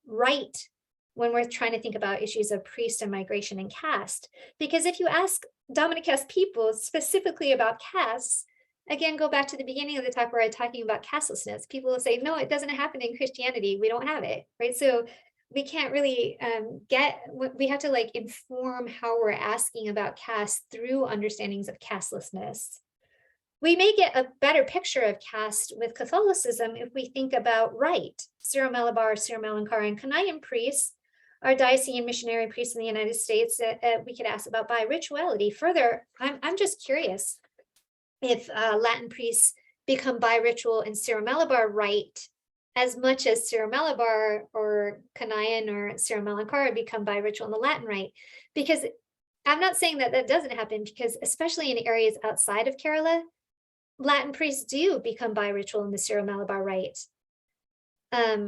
rite when we're trying to think about issues of priest and migration and caste. Because if you ask dominant caste people specifically about castes, again, go back to the beginning of the talk where I'm talking about castelessness, people will say, no, it doesn't happen in Christianity. We don't have it, right? So we can't really we have to inform how we're asking about caste through understandings of castelessness. We may get a better picture of caste with Catholicism if we think about rite. Syro-Malabar, Syro-Malankara, and Kanayan priests are diocesan missionary priests in the United States. We could ask about bi-rituality. Further, I'm just curious if Latin priests become bi-ritual in Syro-Malabar rite as much as Syro-Malabar or Kanayan or Syro-Malankara become bi-ritual in the Latin rite. Because I'm not saying that that doesn't happen, because especially in areas outside of Kerala, Latin priests do become bi-ritual in the Syro-Malabar rite. But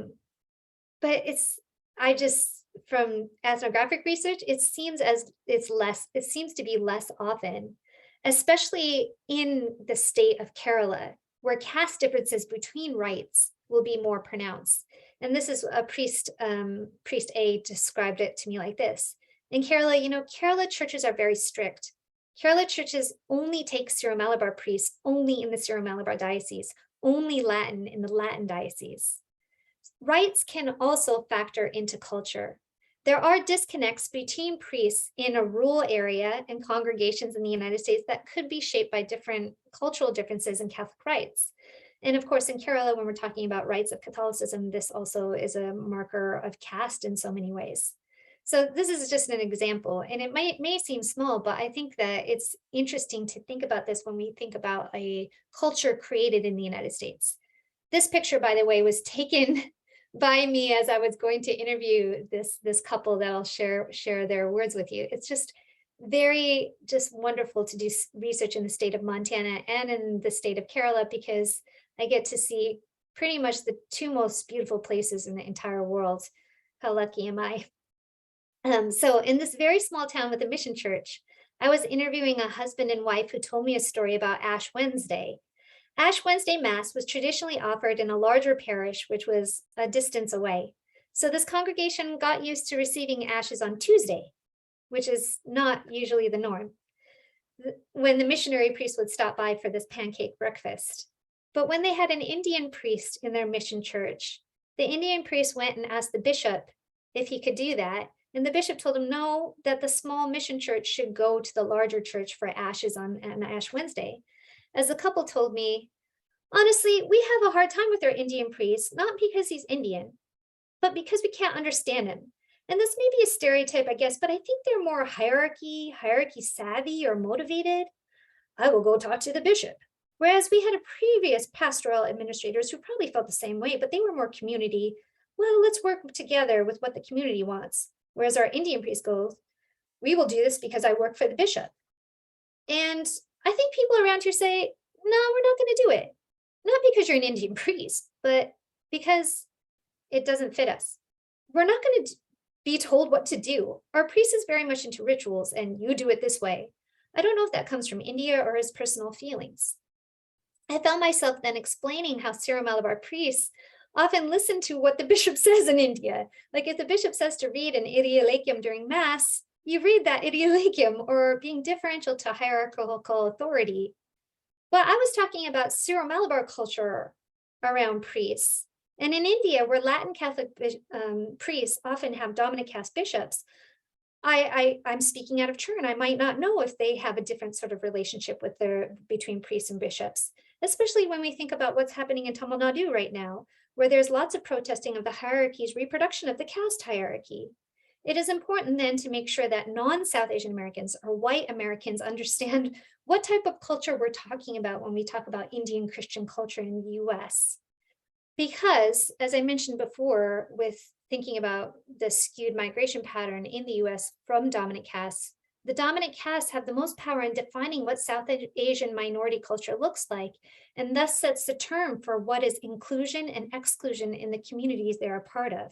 from ethnographic research, it seems to be less often, especially in the state of Kerala, where caste differences between rites will be more pronounced. And this is a priest A described it to me like this. In Kerala, Kerala churches are very strict. Kerala churches only take Syro-Malabar priests only in the Syro-Malabar diocese, only Latin in the Latin diocese. Rites can also factor into culture. There are disconnects between priests in a rural area and congregations in the United States that could be shaped by different cultural differences in Catholic rites. And of course, in Kerala, when we're talking about rites of Catholicism, this also is a marker of caste in so many ways. So this is just an example, and it may seem small, but I think that it's interesting to think about this when we think about a culture created in the United States. This picture, by the way, was taken by me as I was going to interview this couple that I'll share their words with you. It's just wonderful to do research in the state of Montana and in the state of Kerala, because I get to see pretty much the two most beautiful places in the entire world. How lucky am I? So in this very small town with a mission church, I was interviewing a husband and wife who told me a story about Ash Wednesday. Ash Wednesday Mass was traditionally offered in a larger parish, which was a distance away. So this congregation got used to receiving ashes on Tuesday, which is not usually the norm, when the missionary priest would stop by for this pancake breakfast. But when they had an Indian priest in their mission church, the Indian priest went and asked the bishop if he could do that. And the bishop told him no, that the small mission church should go to the larger church for ashes on Ash Wednesday. As the couple told me, Honestly, we have a hard time with our Indian priest, not because he's Indian, but because we can't understand him. And this may be a stereotype, I guess, but I think they're more hierarchy savvy or motivated. I will go talk to the bishop. Whereas we had a previous pastoral administrators who probably felt the same way, but they were more community. Well, let's work together with what the community wants. Whereas our Indian priest goes, we will do this because I work for the bishop. And I think people around here say, no, we're not going to do it. Not because you're an Indian priest, but because it doesn't fit us. We're not going to be told what to do. Our priest is very much into rituals and you do it this way. I don't know if that comes from India or his personal feelings. I found myself then explaining how Syro-Malabar priests often listen to what the bishop says in India. Like if the bishop says to read an Idiolakium during mass, you read that Idiolakium, or being differential to hierarchical authority. But I was talking about Syro-Malabar culture around priests. And in India, where Latin Catholic priests often have dominant caste bishops, I'm speaking out of turn. I might not know if they have a different sort of relationship with between priests and bishops, especially when we think about what's happening in Tamil Nadu right now, where there's lots of protesting of the hierarchy's reproduction of the caste hierarchy. It is important then to make sure that non-South Asian Americans or white Americans understand what type of culture we're talking about when we talk about Indian Christian culture in the US. Because, as I mentioned before, with thinking about the skewed migration pattern in the US from dominant castes, the dominant castes have the most power in defining what South Asian minority culture looks like, and thus sets the term for what is inclusion and exclusion in the communities they're a part of.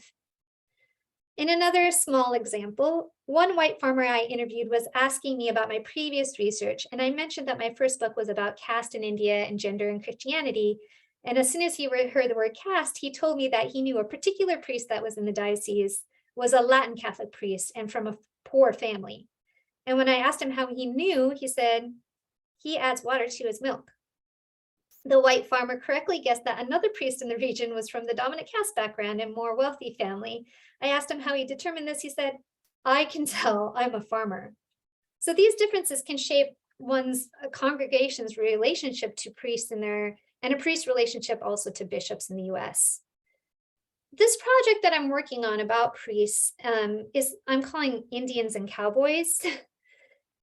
In another small example, one white farmer I interviewed was asking me about my previous research, and I mentioned that my first book was about caste in India and gender and Christianity. And as soon as he heard the word caste, he told me that he knew a particular priest that was in the diocese was a Latin Catholic priest and from a poor family. And when I asked him how he knew, he said, he adds water to his milk. The white farmer correctly guessed that another priest in the region was from the dominant caste background and more wealthy family. I asked him how he determined this. He said, I can tell, I'm a farmer. So these differences can shape one's congregation's relationship to priests and a priest relationship also to bishops in the US. This project that I'm working on about priests I'm calling Indians and Cowboys.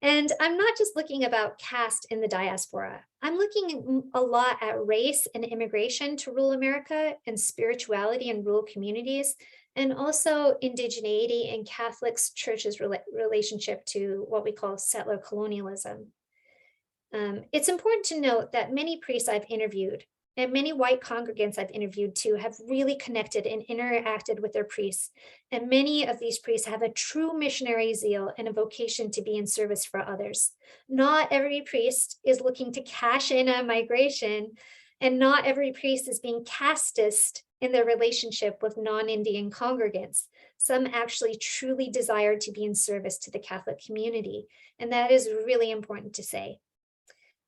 And I'm not just looking about caste in the diaspora. I'm looking a lot at race and immigration to rural America and spirituality in rural communities, and also indigeneity and Catholic Church's relationship to what we call settler colonialism. It's important to note that many priests I've interviewed and many white congregants I've interviewed too have really connected and interacted with their priests. And many of these priests have a true missionary zeal and a vocation to be in service for others. Not every priest is looking to cash in on migration, and not every priest is being castist in their relationship with non-Indian congregants. Some actually truly desire to be in service to the Catholic community. And that is really important to say.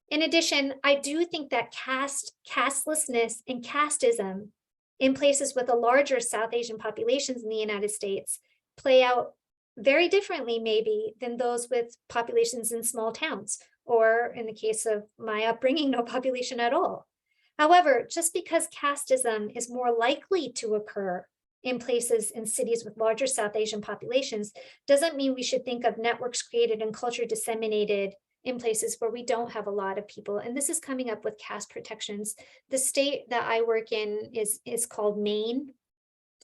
In addition, I do think that castelessness and casteism in places with a larger South Asian populations in the United States play out very differently maybe than those with populations in small towns, or in the case of my upbringing, no population at all. However, just because casteism is more likely to occur in places in cities with larger South Asian populations doesn't mean we should think of networks created and culture disseminated in places where we don't have a lot of people. And this is coming up with caste protections. The state that I work in is called Maine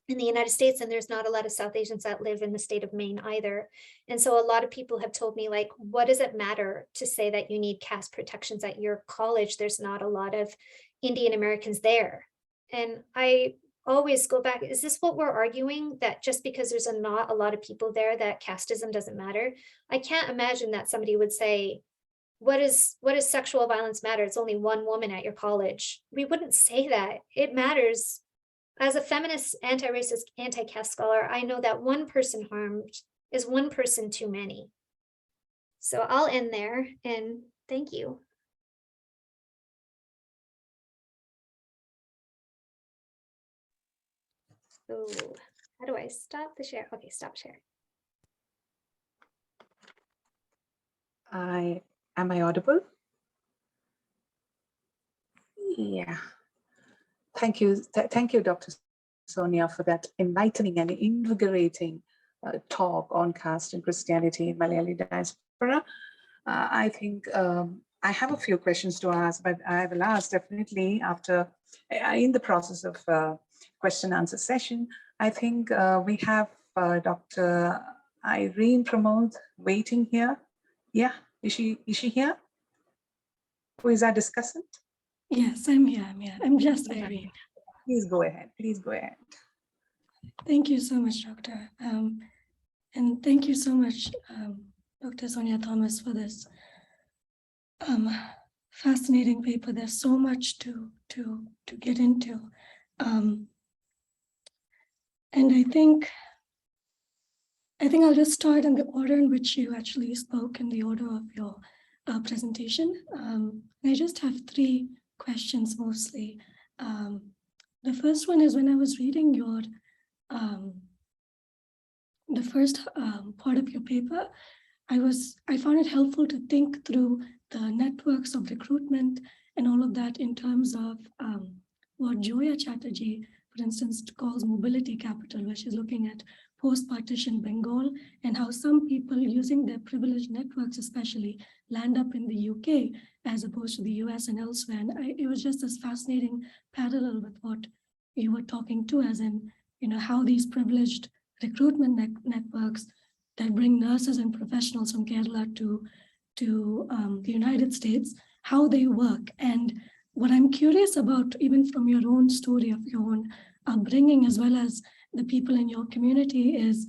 in the United States, and there's not a lot of South Asians that live in the state of Maine either. And so a lot of people have told me, like, what does it matter to say that you need caste protections at your college? There's not a lot of Indian Americans there. And I always go back, is this what we're arguing, that just because there's not a lot of people there that casteism doesn't matter? I can't imagine that somebody would say, what does sexual violence matter? It's only one woman at your college. We wouldn't say that. It matters. As a feminist, anti-racist, anti-caste scholar, I know that one person harmed is one person too many. So I'll end there, and thank you. So how do I stop the share? Okay, stop share. Am I audible? Yeah. Thank you. Thank you, Dr. Sonja, for that enlightening and invigorating talk on caste and Christianity in Malayali diaspora. I think I have a few questions to ask, but I will ask definitely after, in the process of question answer session. I think we have Dr. Irene Promodh waiting here. Yeah, is she here? Who is our discussant? Yes, I'm here. I'm just Irene. Please go ahead. Please go ahead. Thank you so much, Doctor. And thank you so much, Dr. Sonja Thomas, for this fascinating paper. There's so much to get into. And I think I'll just start in the order in which you actually spoke, in the order of your presentation. I just have 3 questions mostly. The first one is, when I was reading your the first part of your paper, I found it helpful to think through the networks of recruitment and all of that in terms of what Joya Chatterjee, for instance, calls mobility capital, which is looking at post-partition Bengal and how some people using their privileged networks especially land up in the UK as opposed to the US and elsewhere. And it was just this fascinating parallel with what you were talking to, as in, how these privileged recruitment networks that bring nurses and professionals from Kerala to the United States, how they work. And what I'm curious about, even from your own story of your own upbringing, as well as the people in your community, is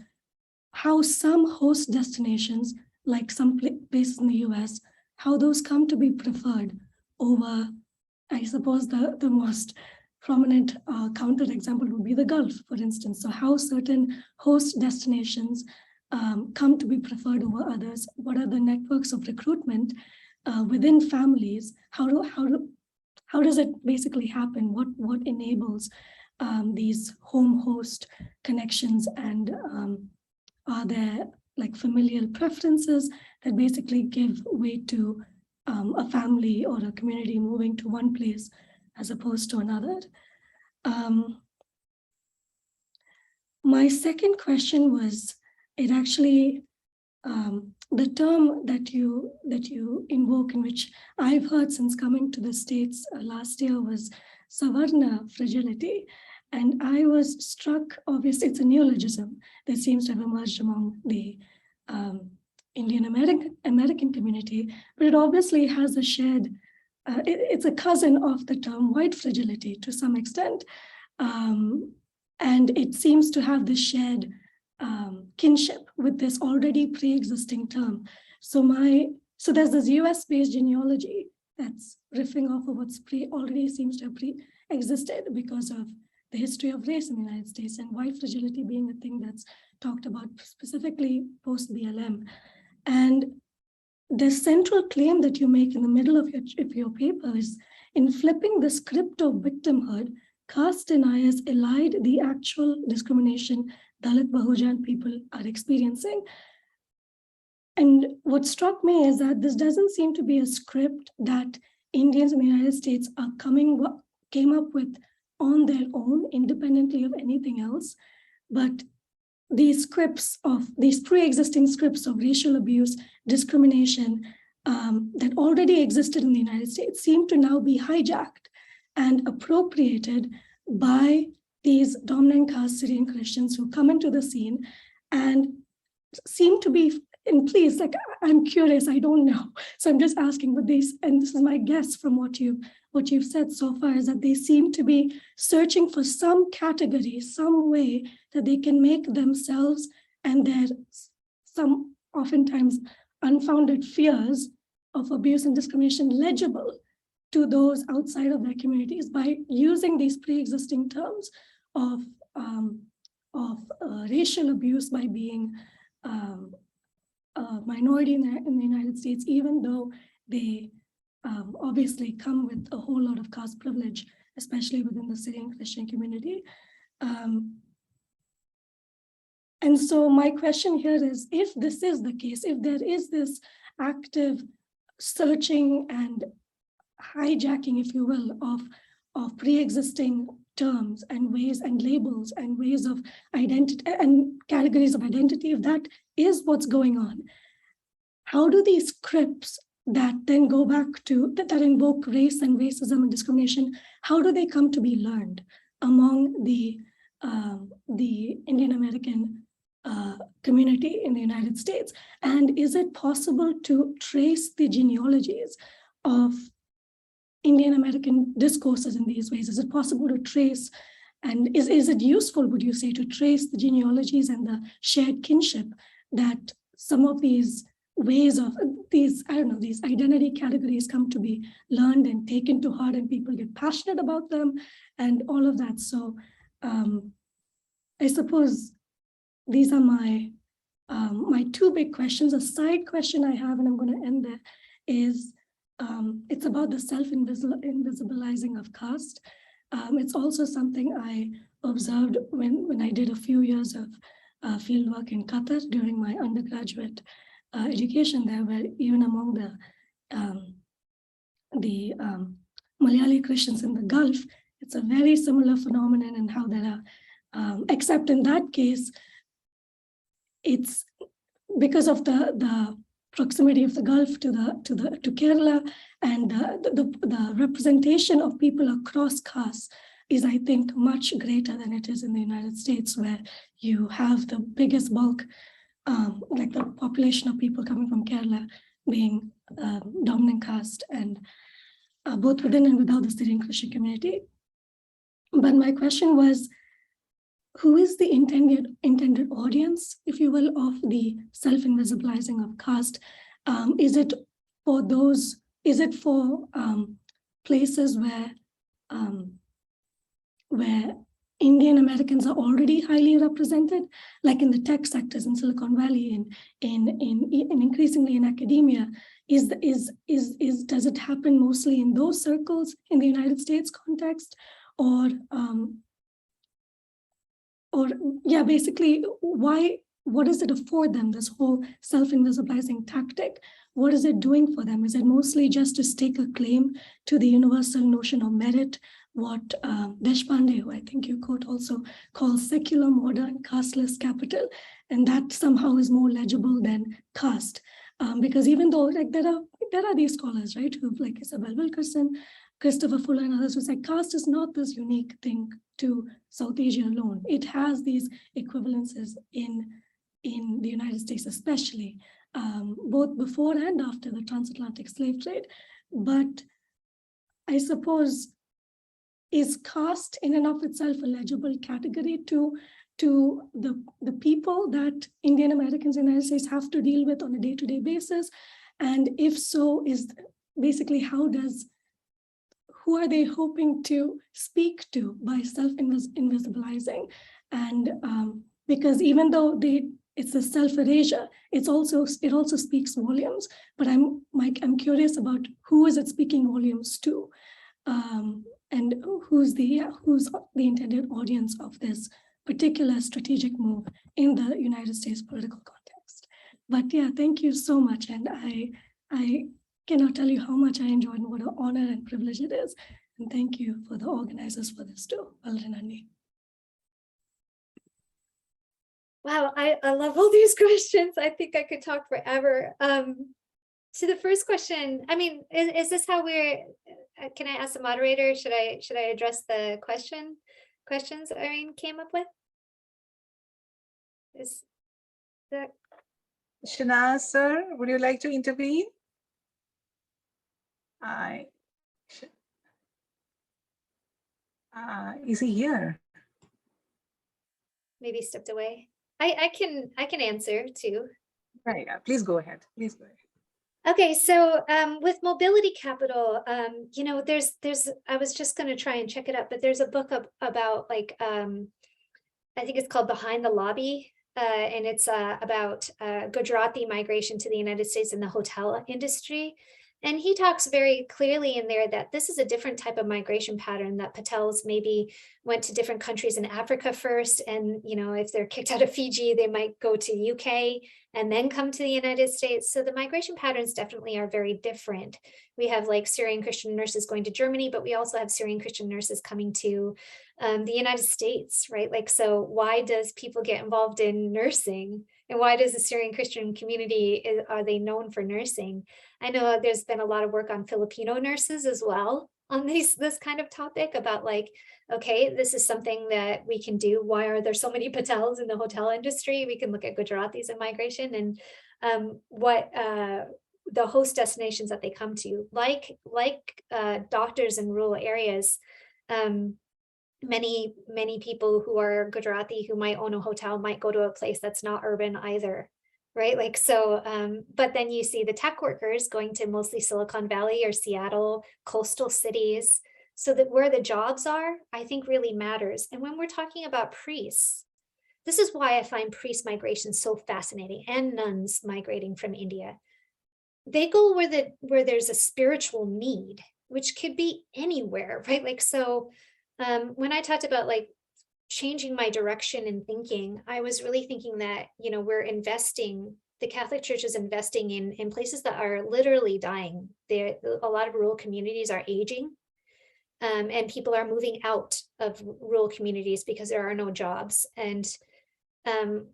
how some host destinations, like some places in the US, how those come to be preferred over, I suppose, the most prominent counter example would be the Gulf, for instance. So how certain host destinations come to be preferred over others. What are the networks of recruitment within families? How does it basically happen? What enables these home host connections, and are there like familial preferences that basically give way to a family or a community moving to one place as opposed to another? My second question was, it actually, the term that you invoke, in which I've heard since coming to the States last year, was Savarna fragility. And I was struck, obviously it's a neologism that seems to have emerged among the Indian American community, but it obviously has a shared, it's a cousin of the term white fragility to some extent. And it seems to have this shared kinship with this already pre-existing term. So there's this US-based genealogy that's riffing off of what's already seems to have pre-existed because of the history of race in the United States, and white fragility being a thing that's talked about specifically post-BLM. And the central claim that you make in the middle of your paper is, in flipping the script of victimhood, caste deniers elide the actual discrimination Dalit Bahujan people are experiencing. And what struck me is that this doesn't seem to be a script that Indians in the United States came up with on their own, independently of anything else, but these pre-existing scripts of racial abuse, discrimination that already existed in the United States seem to now be hijacked and appropriated by these dominant caste Syrian Christians who come into the scene and seem to be, and please, like, I'm curious, I don't know. So I'm just asking, but and this is my guess from what you've said so far, is that they seem to be searching for some category, some way that they can make themselves and their some oftentimes unfounded fears of abuse and discrimination legible to those outside of their communities by using these pre-existing terms of racial abuse, by being a minority in the United States, even though they obviously come with a whole lot of caste privilege, especially within the Syrian Christian community. And so my question here is, if this is the case, if there is this active searching and hijacking, if you will, of pre-existing terms and ways and labels and ways of identity and categories of identity, if that is what's going on, how do these scripts that then go back to, that invoke race and racism and discrimination, how do they come to be learned among the Indian American community in the United States? And is it possible to trace the genealogies of Indian American discourses in these ways? Is it possible to trace, and is it useful, would you say, to trace the genealogies and the shared kinship that some of these ways of these, I don't know, these identity categories come to be learned and taken to heart, and people get passionate about them and all of that? So I suppose these are my my two big questions. A side question I have, and I'm going to end there, is it's about the self-invisibilizing of caste. It's also something I observed when I did a few years of field work in Qatar during my undergraduate education there, where even among the Malayali Christians in the Gulf, it's a very similar phenomenon in how there are, except in that case, it's because of the proximity of the Gulf to Kerala, and the representation of people across castes is, I think, much greater than it is in the United States, where you have the biggest bulk, like the population of people coming from Kerala being dominant caste, and both within and without the Syrian Christian community. But my question was, who is the intended audience, if you will, of the self-invisibilizing of caste? Is it for those? Is it for places where Indian Americans are already highly represented, like in the tech sectors in Silicon Valley, and increasingly in academia? Does it happen mostly in those circles in the United States context, or yeah, basically, what does it afford them, this whole self-invisibilizing tactic? What is it doing for them? Is it mostly just to stake a claim to the universal notion of merit, what Deshpande, who I think you quote, also calls secular, modern, casteless capital, and that somehow is more legible than caste? Because even though, like, there are these scholars, right, who, like Isabel Wilkerson, Christopher Fuller, and others, who say caste is not this unique thing to South Asia alone. It has these equivalences in the United States, especially, both before and after the transatlantic slave trade. But I suppose, is caste in and of itself a legible category to the people that Indian Americans in the United States have to deal with on a day-to-day basis? And if so, is basically, who are they hoping to speak to by self-invisibilizing? And because even though it's a self-erasure, it also speaks volumes. But I'm curious about who is it speaking volumes to, and who's the intended audience of this particular strategic move in the United States political context. But yeah, thank you so much, and I cannot tell you how much I enjoyed and what an honor and privilege it is. And thank you for the organizers for this too. Wow, I love all these questions. I think I could talk forever. So the first question, I mean, is this how can I ask the moderator? Should I address the questions Irene came up with? Is that? Shinas, sir, would you like to intervene? Is he here? Maybe stepped away. I can answer too. Right, please go ahead. Please go ahead. Okay, so with mobility capital, you know, there's I was just going to try and check it up, but there's a book about, like, I think it's called Behind the Lobby, and it's about Gujarati migration to the United States in the hotel industry. And he talks very clearly in there that this is a different type of migration pattern, that Patels maybe went to different countries in Africa first. And, you know, if they're kicked out of Fiji, they might go to UK and then come to the United States. So the migration patterns definitely are very different. We have like Syrian Christian nurses going to Germany, but we also have Syrian Christian nurses coming to the United States, right? Like, so why does people get involved in nursing? And why does the Syrian Christian community, are they known for nursing? I know there's been a lot of work on Filipino nurses as well on this kind of topic about like, okay, this is something that we can do. Why are there so many Patels in the hotel industry? We can look at Gujaratis and migration and what the host destinations that they come to, like doctors in rural areas. Many people who are Gujarati who might own a hotel might go to a place that's not urban either, right? Like, so, but then you see the tech workers going to mostly Silicon Valley or Seattle, coastal cities, so that where the jobs are, I think really matters. And when we're talking about priests, this is why I find priest migration so fascinating, and nuns migrating from India. They go where there's a spiritual need, which could be anywhere, right? Like, so when I talked about like changing my direction in thinking, I was really thinking that, you know, we're investing, the Catholic Church is investing in places that are literally dying. A lot of rural communities are aging, and people are moving out of rural communities because there are no jobs. And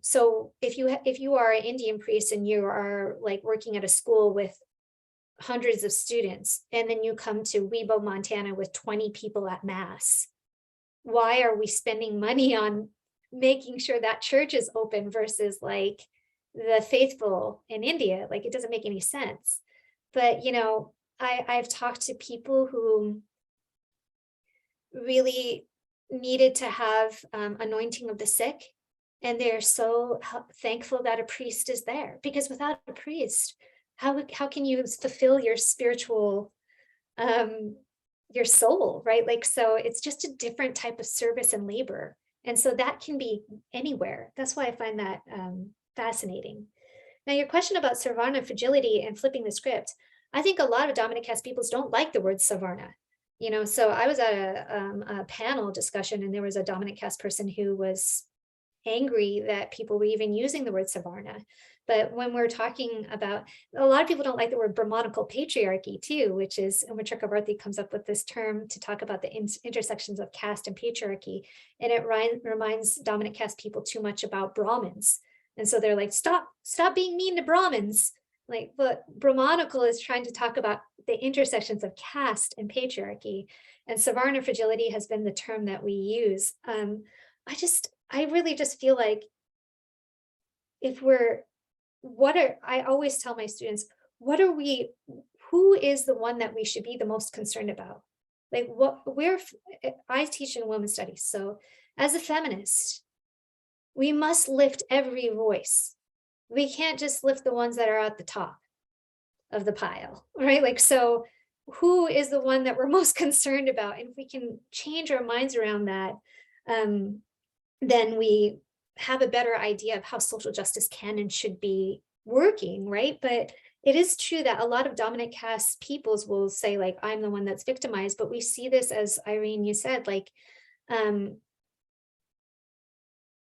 so if you are an Indian priest and you are like working at a school with hundreds of students, and then you come to Webo, Montana with 20 people at mass, why are we spending money on making sure that church is open versus like the faithful in India? Like, it doesn't make any sense. But, you know, I've talked to people who really needed to have anointing of the sick, and they're so thankful that a priest is there, because without a priest, how can you fulfill your spiritual your soul, right? Like, so it's just a different type of service and labor. And so that can be anywhere. That's why I find that fascinating. Now, your question about Savarna fragility and flipping the script, I think a lot of dominant caste peoples don't like the word Savarna. You know, so I was at a panel discussion, and there was a dominant caste person who was angry that people were even using the word Savarna. But when we're talking about, a lot of people don't like the word Brahmanical patriarchy too, which is, and Chakravarti comes up with this term to talk about the intersections of caste and patriarchy. And it reminds dominant caste people too much about Brahmins. And so they're like, stop being mean to Brahmins. Like, but Brahmanical is trying to talk about the intersections of caste and patriarchy. And Savarna fragility has been the term that we use. I really just feel like I always tell my students, who is the one that we should be the most concerned about? Like, I teach in women's studies. So as a feminist, we must lift every voice. We can't just lift the ones that are at the top of the pile, right? Like, so who is the one that we're most concerned about? And if we can change our minds around that, then we have a better idea of how social justice can and should be working, right? But it is true that a lot of dominant caste peoples will say, like, I'm the one that's victimized, but we see this, as Irene, you said, like,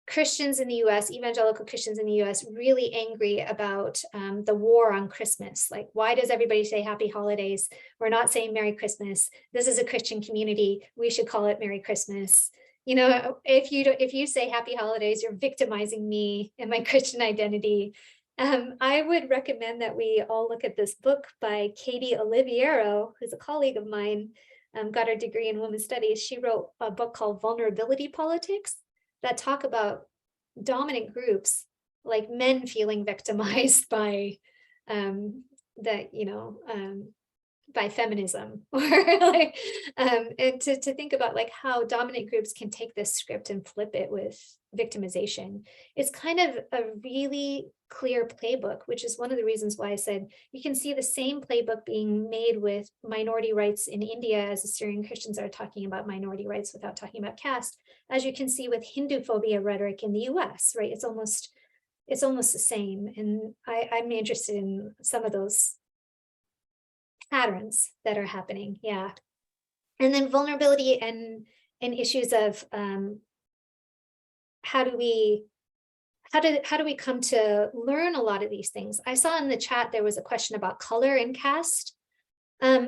Christians in the US, evangelical Christians in the US, really angry about the war on Christmas. Like, why does everybody say happy holidays? We're not saying Merry Christmas. This is a Christian community. We should call it Merry Christmas. You know, if you say happy holidays, you're victimizing me and my Christian identity. I would recommend that we all look at this book by Katie Oliviero, who's a colleague of mine, got her degree in women's studies. She wrote a book called Vulnerability Politics that talk about dominant groups, like men feeling victimized by by feminism, or like, and to think about like how dominant groups can take this script and flip it with victimization. It's kind of a really clear playbook, which is one of the reasons why I said you can see the same playbook being made with minority rights in India, as the Syrian Christians are talking about minority rights without talking about caste, as you can see with Hindu phobia rhetoric in the US, right? It's almost the same. And I'm interested in some of those patterns that are happening. Yeah. And then vulnerability and issues of how do we come to learn a lot of these things? I saw in the chat there was a question about color in caste.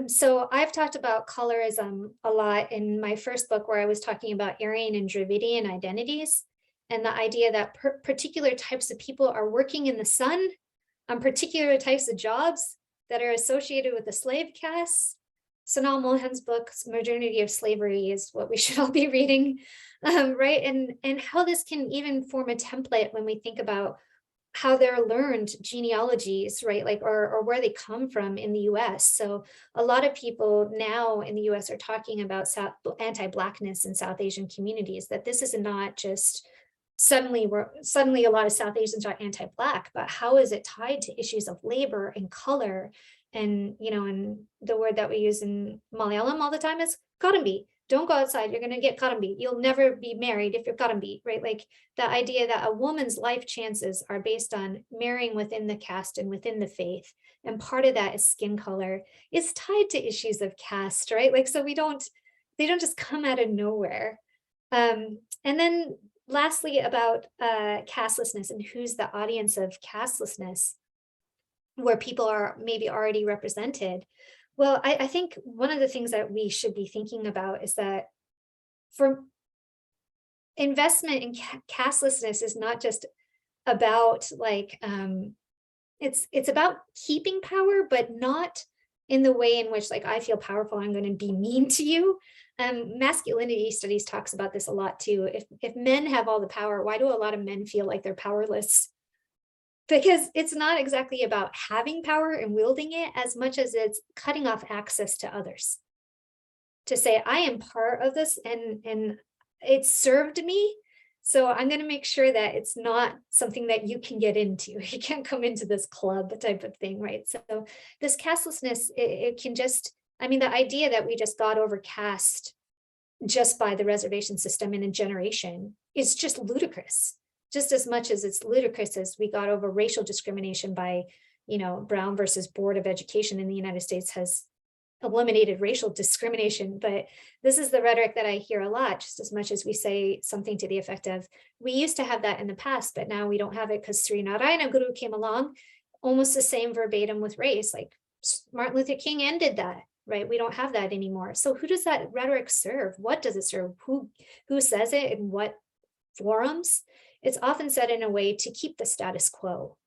So I've talked about colorism a lot in my first book, where I was talking about Aryan and Dravidian identities, and the idea that particular types of people are working in the sun on particular types of jobs that are associated with the slave caste. Sonal Mohan's book, Modernity of Slavery, is what we should all be reading, right? And how this can even form a template when we think about how they're learned genealogies, right? Like, or where they come from in the US. So a lot of people now in the US are talking about anti-Blackness in South Asian communities, that this is not just suddenly a lot of South Asians are anti-Black, but how is it tied to issues of labor and color? And, you know, and the word that we use in Malayalam all the time is karambi. Don't go outside, you're gonna get karambi. You'll never be married if you're karambi, right? Like the idea that a woman's life chances are based on marrying within the caste and within the faith. And part of that is skin color, is tied to issues of caste, right? Like, so they don't just come out of nowhere. And then lastly, about castelessness and who's the audience of castelessness, where people are maybe already represented. Well, I think one of the things that we should be thinking about is that for investment in castelessness is not just about like, it's about keeping power, but not in the way in which like, I feel powerful, I'm going to be mean to you. Masculinity studies talks about this a lot too. If men have all the power, why do a lot of men feel like they're powerless? Because it's not exactly about having power and wielding it as much as it's cutting off access to others. To say, I am part of this and it served me, so I'm going to make sure that it's not something that you can get into. You can't come into this club type of thing, right? So this castelessness, it can just, I mean, the idea that we just got over caste just by the reservation system in a generation is just ludicrous. Just as much as it's ludicrous as we got over racial discrimination by, you know, Brown versus Board of Education in the United States has eliminated racial discrimination. But this is the rhetoric that I hear a lot, just as much as we say something to the effect of, we used to have that in the past, but now we don't have it because Sri Narayana Guru came along, almost the same verbatim with race, like Martin Luther King ended that, right? We don't have that anymore. So who does that rhetoric serve? What does it serve? Who says it in what forums? It's often said in a way to keep the status quo.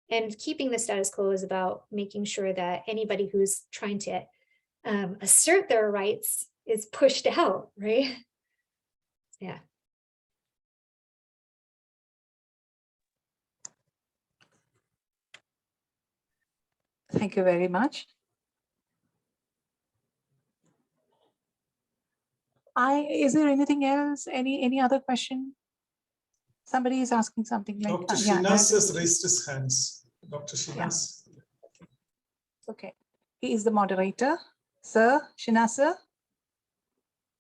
And keeping the status quo is about making sure that anybody who's trying to assert their rights is pushed out, right? Yeah. Thank you very much. Is there anything else? Any other question? Somebody is asking something like Dr. Shinas has raised his hands. Dr. Shinas. Yeah. Okay. He is the moderator. Sir, Shinas sir,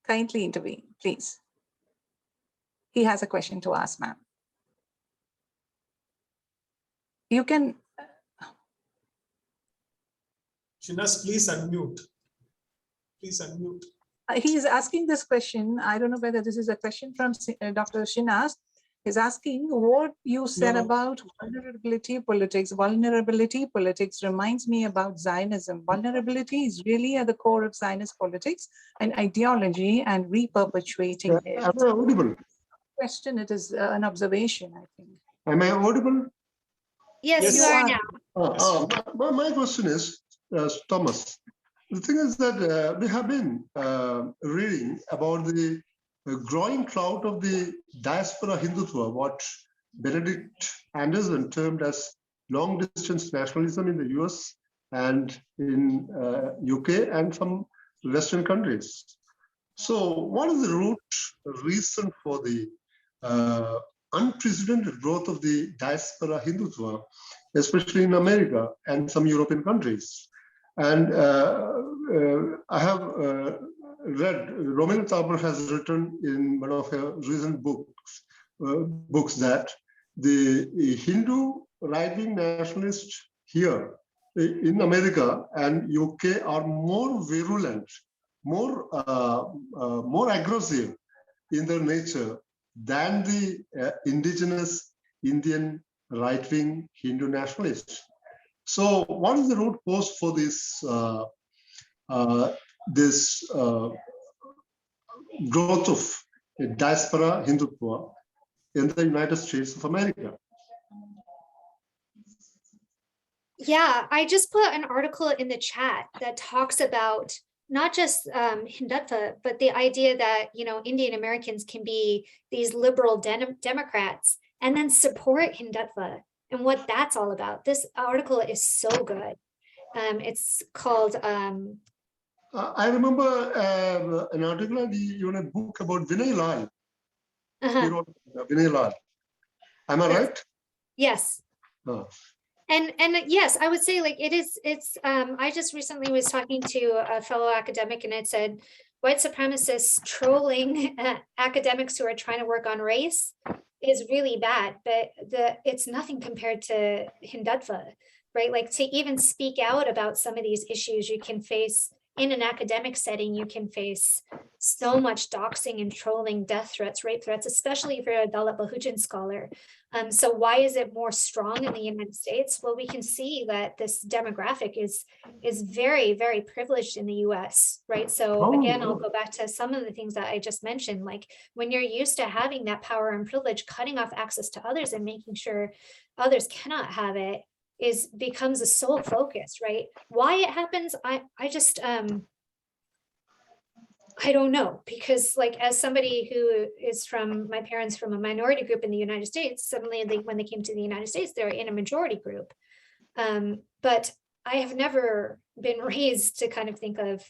kindly intervene, please. He has a question to ask, ma'am. You can. Shinas, please unmute. Please unmute. He is asking this question. I don't know whether this is a question from Dr. Shinas. He's asking what you said about vulnerability politics. Vulnerability politics reminds me about Zionism. Vulnerability is really at the core of Zionist politics and ideology and reperpetuating it. Am I audible? Question, it is an observation, I think. Am I audible? Yes, you are now. My question is, Thomas, the thing is that we have been reading about the growing clout of the diaspora Hindutva, what Benedict Anderson termed as long-distance nationalism in the US and in UK and some Western countries. So what is the root reason for the unprecedented growth of the diaspora Hindutva, especially in America and some European countries? And I have read, Romil Tabor has written in one of her recent books that the Hindu right-wing nationalists here in America and UK are more virulent, more aggressive in their nature than the indigenous Indian right-wing Hindu nationalists. So, what is the root cause for this growth of diaspora Hindutva in the United States of America? Yeah, I just put an article in the chat that talks about not just Hindutva, but the idea that, you know, Indian Americans can be these liberal Democrats and then support Hindutva and what that's all about. This article is so good. It's called I remember an article in a book about Vinay Lal. He wrote Vinay Lal. Am I right? Yes. Oh. And yes, I would say like it's I just recently was talking to a fellow academic and it said white supremacists trolling academics who are trying to work on race is really bad, but it's nothing compared to Hindutva, right? Like to even speak out about some of these issues you can face in an academic setting, you can face so much doxing and trolling, death threats, rape threats, especially if you're a Dalit Bahujan scholar. So why is it more strong in the United States? Well, we can see that this demographic is very, very privileged in the US, right? So again, I'll go back to some of the things that I just mentioned, like when you're used to having that power and privilege, cutting off access to others and making sure others cannot have it becomes a sole focus, right? Why it happens, I just I don't know, because like as somebody who is from my parents from a minority group in the United States, suddenly when they came to the United States, they're in a majority group. But I have never been raised to kind of think of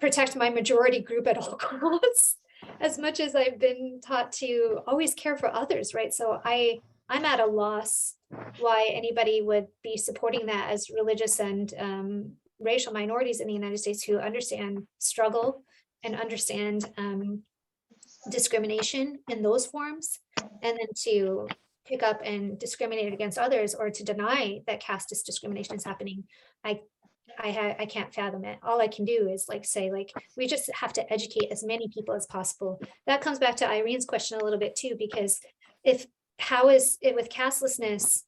protect my majority group at all costs, as much as I've been taught to always care for others, right? So I'm at a loss why anybody would be supporting that as religious and racial minorities in the United States who understand struggle and understand discrimination in those forms, and then to pick up and discriminate against others or to deny that casteist discrimination is happening. I can't fathom it. All I can do is like say, like, we just have to educate as many people as possible. That comes back to Irene's question a little bit too, because how is it with castelessness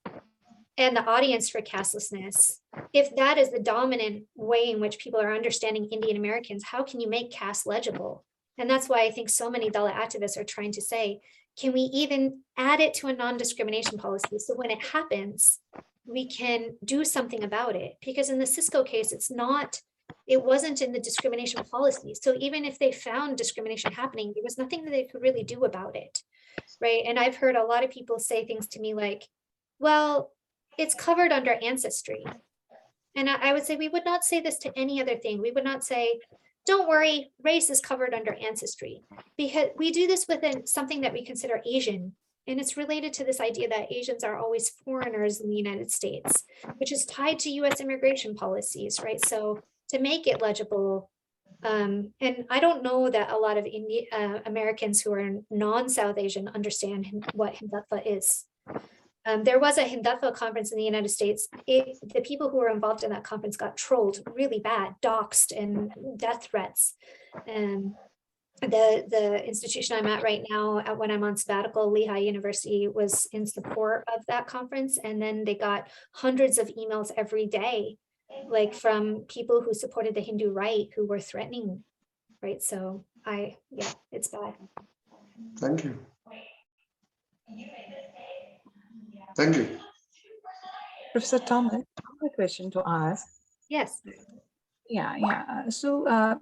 and the audience for castelessness? If that is the dominant way in which people are understanding Indian Americans, how can you make caste legible? And that's why I think so many Dalit activists are trying to say, can we even add it to a non-discrimination policy? So when it happens, we can do something about it. Because in the Cisco case, it wasn't in the discrimination policy. So even if they found discrimination happening, there was nothing that they could really do about it, right? And I've heard a lot of people say things to me like, well, it's covered under ancestry. And I would say we would not say this to any other thing. We would not say, don't worry, race is covered under ancestry, because we do this within something that we consider Asian. And it's related to this idea that Asians are always foreigners in the United States, which is tied to US immigration policies, right? So to make it legible, and I don't know that a lot of Americans who are non-South Asian understand what Hindutva is. There was a Hindutva conference in the United States. The people who were involved in that conference got trolled really bad, doxed and death threats. The institution I'm at right now, when I'm on sabbatical, Lehigh University, was in support of that conference. And then they got hundreds of emails every day, like from people who supported the Hindu right, who were threatening, right? So yeah, it's bad. Thank you. Thank you. Professor Thomas, I have a question to ask. Yes. Yeah. So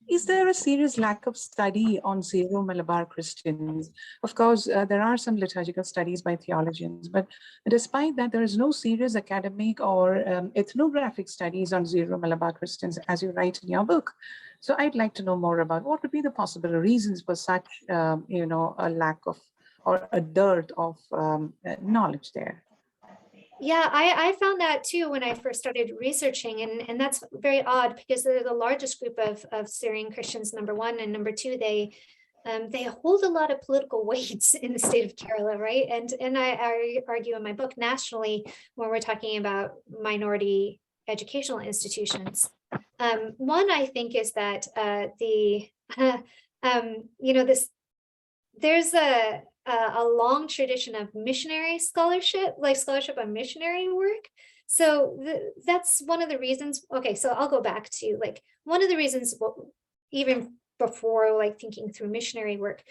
is there a serious lack of study on Zero Malabar Christians? Of course, there are some liturgical studies by theologians, but despite that, there is no serious academic or ethnographic studies on Zero Malabar Christians, as you write in your book. So I'd like to know more about what would be the possible reasons for such, a lack of or a dearth of knowledge there. Yeah, I found that too when I first started researching, and that's very odd because they're the largest group of Syrian Christians, number one, and number two, they they hold a lot of political weights in the state of Kerala, right? And I argue in my book nationally, when we're talking about minority educational institutions. One, I think, is that there's a long tradition of missionary scholarship, like scholarship on missionary work. So that's one of the reasons. Okay, so I'll go back to like one of the reasons, even before like thinking through missionary work,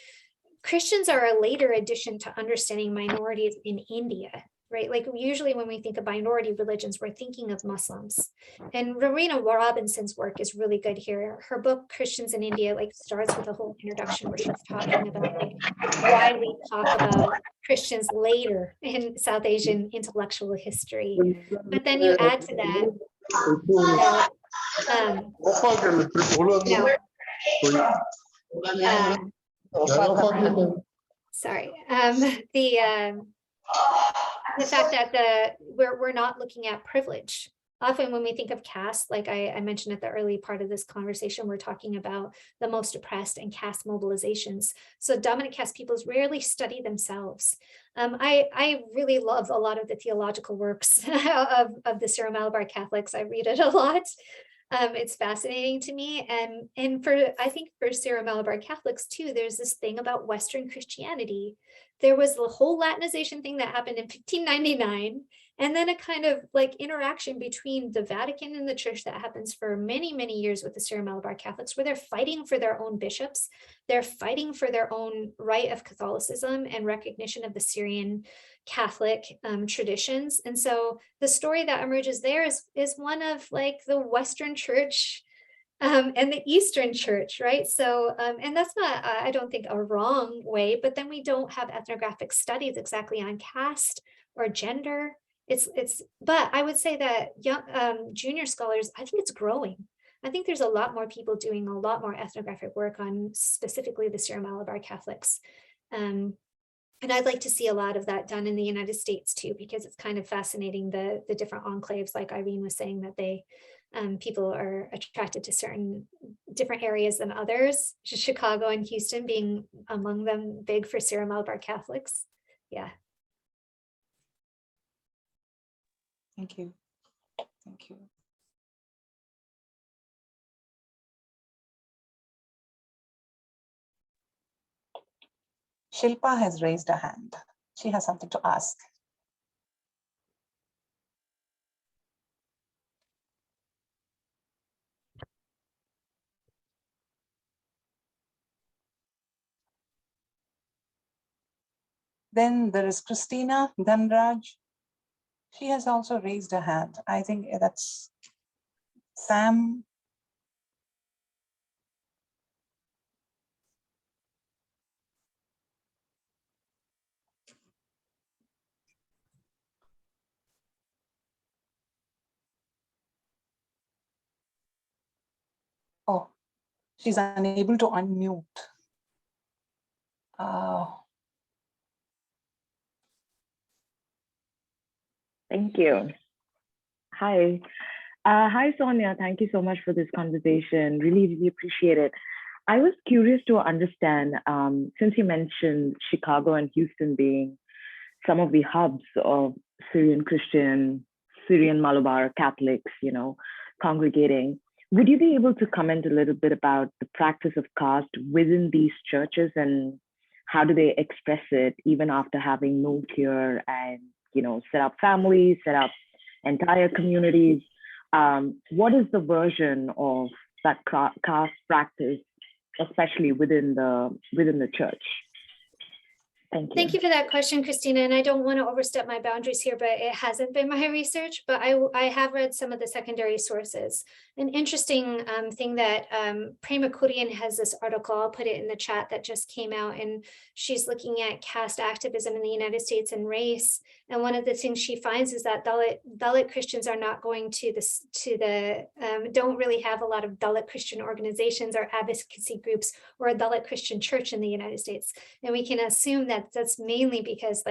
Christians are a later addition to understanding minorities in India, right? Like usually when we think of minority religions, we're thinking of Muslims. And Rowena Robinson's work is really good here. Her book, Christians in India, like starts with a whole introduction where she's talking about like why we talk about Christians later in South Asian intellectual history. But then you add to that, the fact that we're not looking at privilege. Often when we think of caste, like I mentioned at the early part of this conversation, we're talking about the most oppressed and caste mobilizations. So dominant caste peoples rarely study themselves. I really love a lot of the theological works of the Syro-Malabar Catholics. I read it a lot. It's fascinating to me. And I think for Syro-Malabar Catholics too, there's this thing about Western Christianity. There was the whole Latinization thing that happened in 1599, and then a kind of like interaction between the Vatican and the church that happens for many, many years with the Syro-Malabar Catholics, where they're fighting for their own bishops. They're fighting for their own right of Catholicism and recognition of the Syrian Catholic traditions. And so the story that emerges there is one of like the Western Church and the Eastern Church, right? So, and that's not, I don't think, a wrong way, but then we don't have ethnographic studies exactly on caste or gender. But I would say that young junior scholars, I think it's growing. I think there's a lot more people doing a lot more ethnographic work on specifically the Syro-Malabar Catholics. And I'd like to see a lot of that done in the United States too, because it's kind of fascinating, the different enclaves, like Irene was saying, that people are attracted to certain different areas than others. Chicago and Houston being among them, big for Syro-Malabar Catholics. Yeah. Thank you. Thank you. Shilpa has raised a hand. She has something to ask. Then there is Christina Dhanraj. She has also raised a hand. I think that's Sam. Oh, she's unable to unmute. Thank you. Hi. Hi, Sonja. Thank you so much for this conversation. Really, really appreciate it. I was curious to understand, since you mentioned Chicago and Houston being some of the hubs of Syrian Christian, Syrian Malabar Catholics, congregating, would you be able to comment a little bit about the practice of caste within these churches and how do they express it even after having moved here and set up families, set up entire communities? What is the version of that caste practice, especially within the church? Thank you. Thank you for that question, Christina. And I don't want to overstep my boundaries here, but it hasn't been my research, but I have read some of the secondary sources. An interesting thing that Prema Kurian has this article, I'll put it in the chat, that just came out, and she's looking at caste activism in the United States and race. And one of the things she finds is that Dalit Christians are not going don't really have a lot of Dalit Christian organizations or advocacy groups or a Dalit Christian church in the United States. And we can assume that that's mainly because,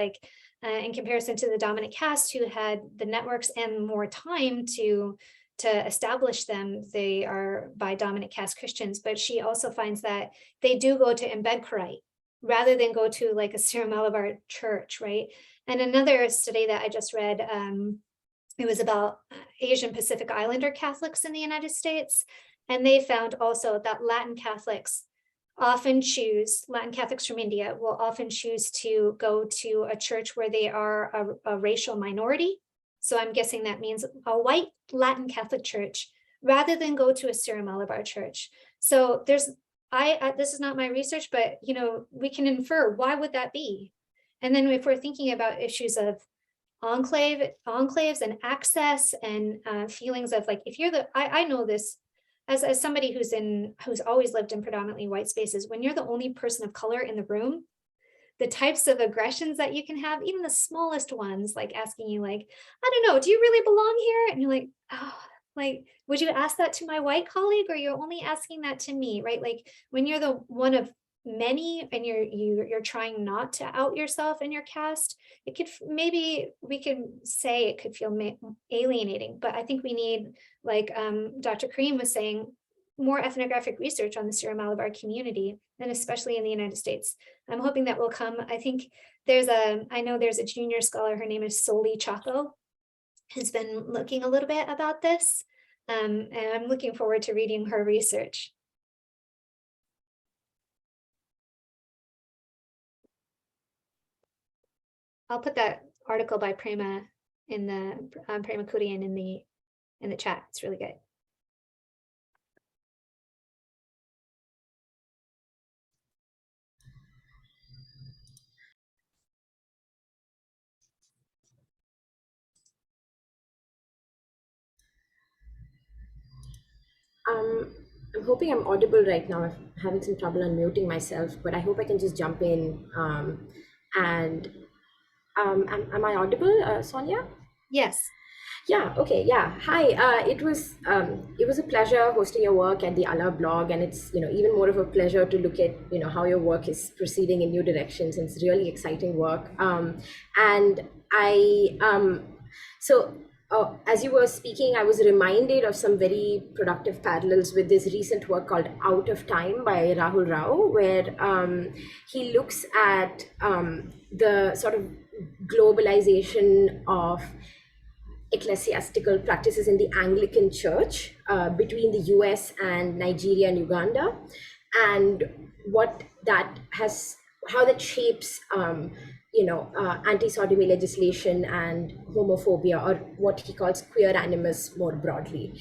in comparison to the dominant caste, who had the networks and more time to to establish them, they are by dominant caste Christians, but she also finds that they do go to Ambedkarite rather than go to like a Syro-Malabar church, right? And another study that I just read, it was about Asian Pacific Islander Catholics in the United States. And they found also that Latin Catholics from India will often choose to go to a church where they are a racial minority. So I'm guessing that means a white Latin Catholic church rather than go to a Syro-Malabar church. So this is not my research, but we can infer, why would that be? And then if we're thinking about issues of enclaves and access and feelings of like, if you're I know this as somebody who's always lived in predominantly white spaces, when you're the only person of color in the room, the types of aggressions that you can have, even the smallest ones, like asking you like, I don't know, do you really belong here? And you're like, oh, like, would you ask that to my white colleague, or you're only asking that to me, right? Like when you're the one of many and you're trying not to out yourself in your caste, it could, maybe we can say it could feel alienating, but I think we need, like Dr. Karim was saying, more ethnographic research on the Syro-Malabar community, and especially in the United States. I'm hoping that will come. I think I know there's a junior scholar, her name is Soli Chaco, has been looking a little bit about this. And I'm looking forward to reading her research. I'll put that article by Prema in the Prema Kurian in the chat. It's really good. I'm hoping I'm audible right now. I'm having some trouble unmuting myself, but I hope I can just jump in. Am I audible, Sonja? Yes. Yeah, okay, yeah. Hi, it was a pleasure hosting your work at the Allah blog, and it's even more of a pleasure to look at how your work is proceeding in new directions, and it's really exciting work. As you were speaking, I was reminded of some very productive parallels with this recent work called Out of Time by Rahul Rao, where he looks at the sort of globalization of ecclesiastical practices in the Anglican Church between the US and Nigeria and Uganda, and how that shapes anti-sodomy legislation and homophobia, or what he calls queer animus more broadly.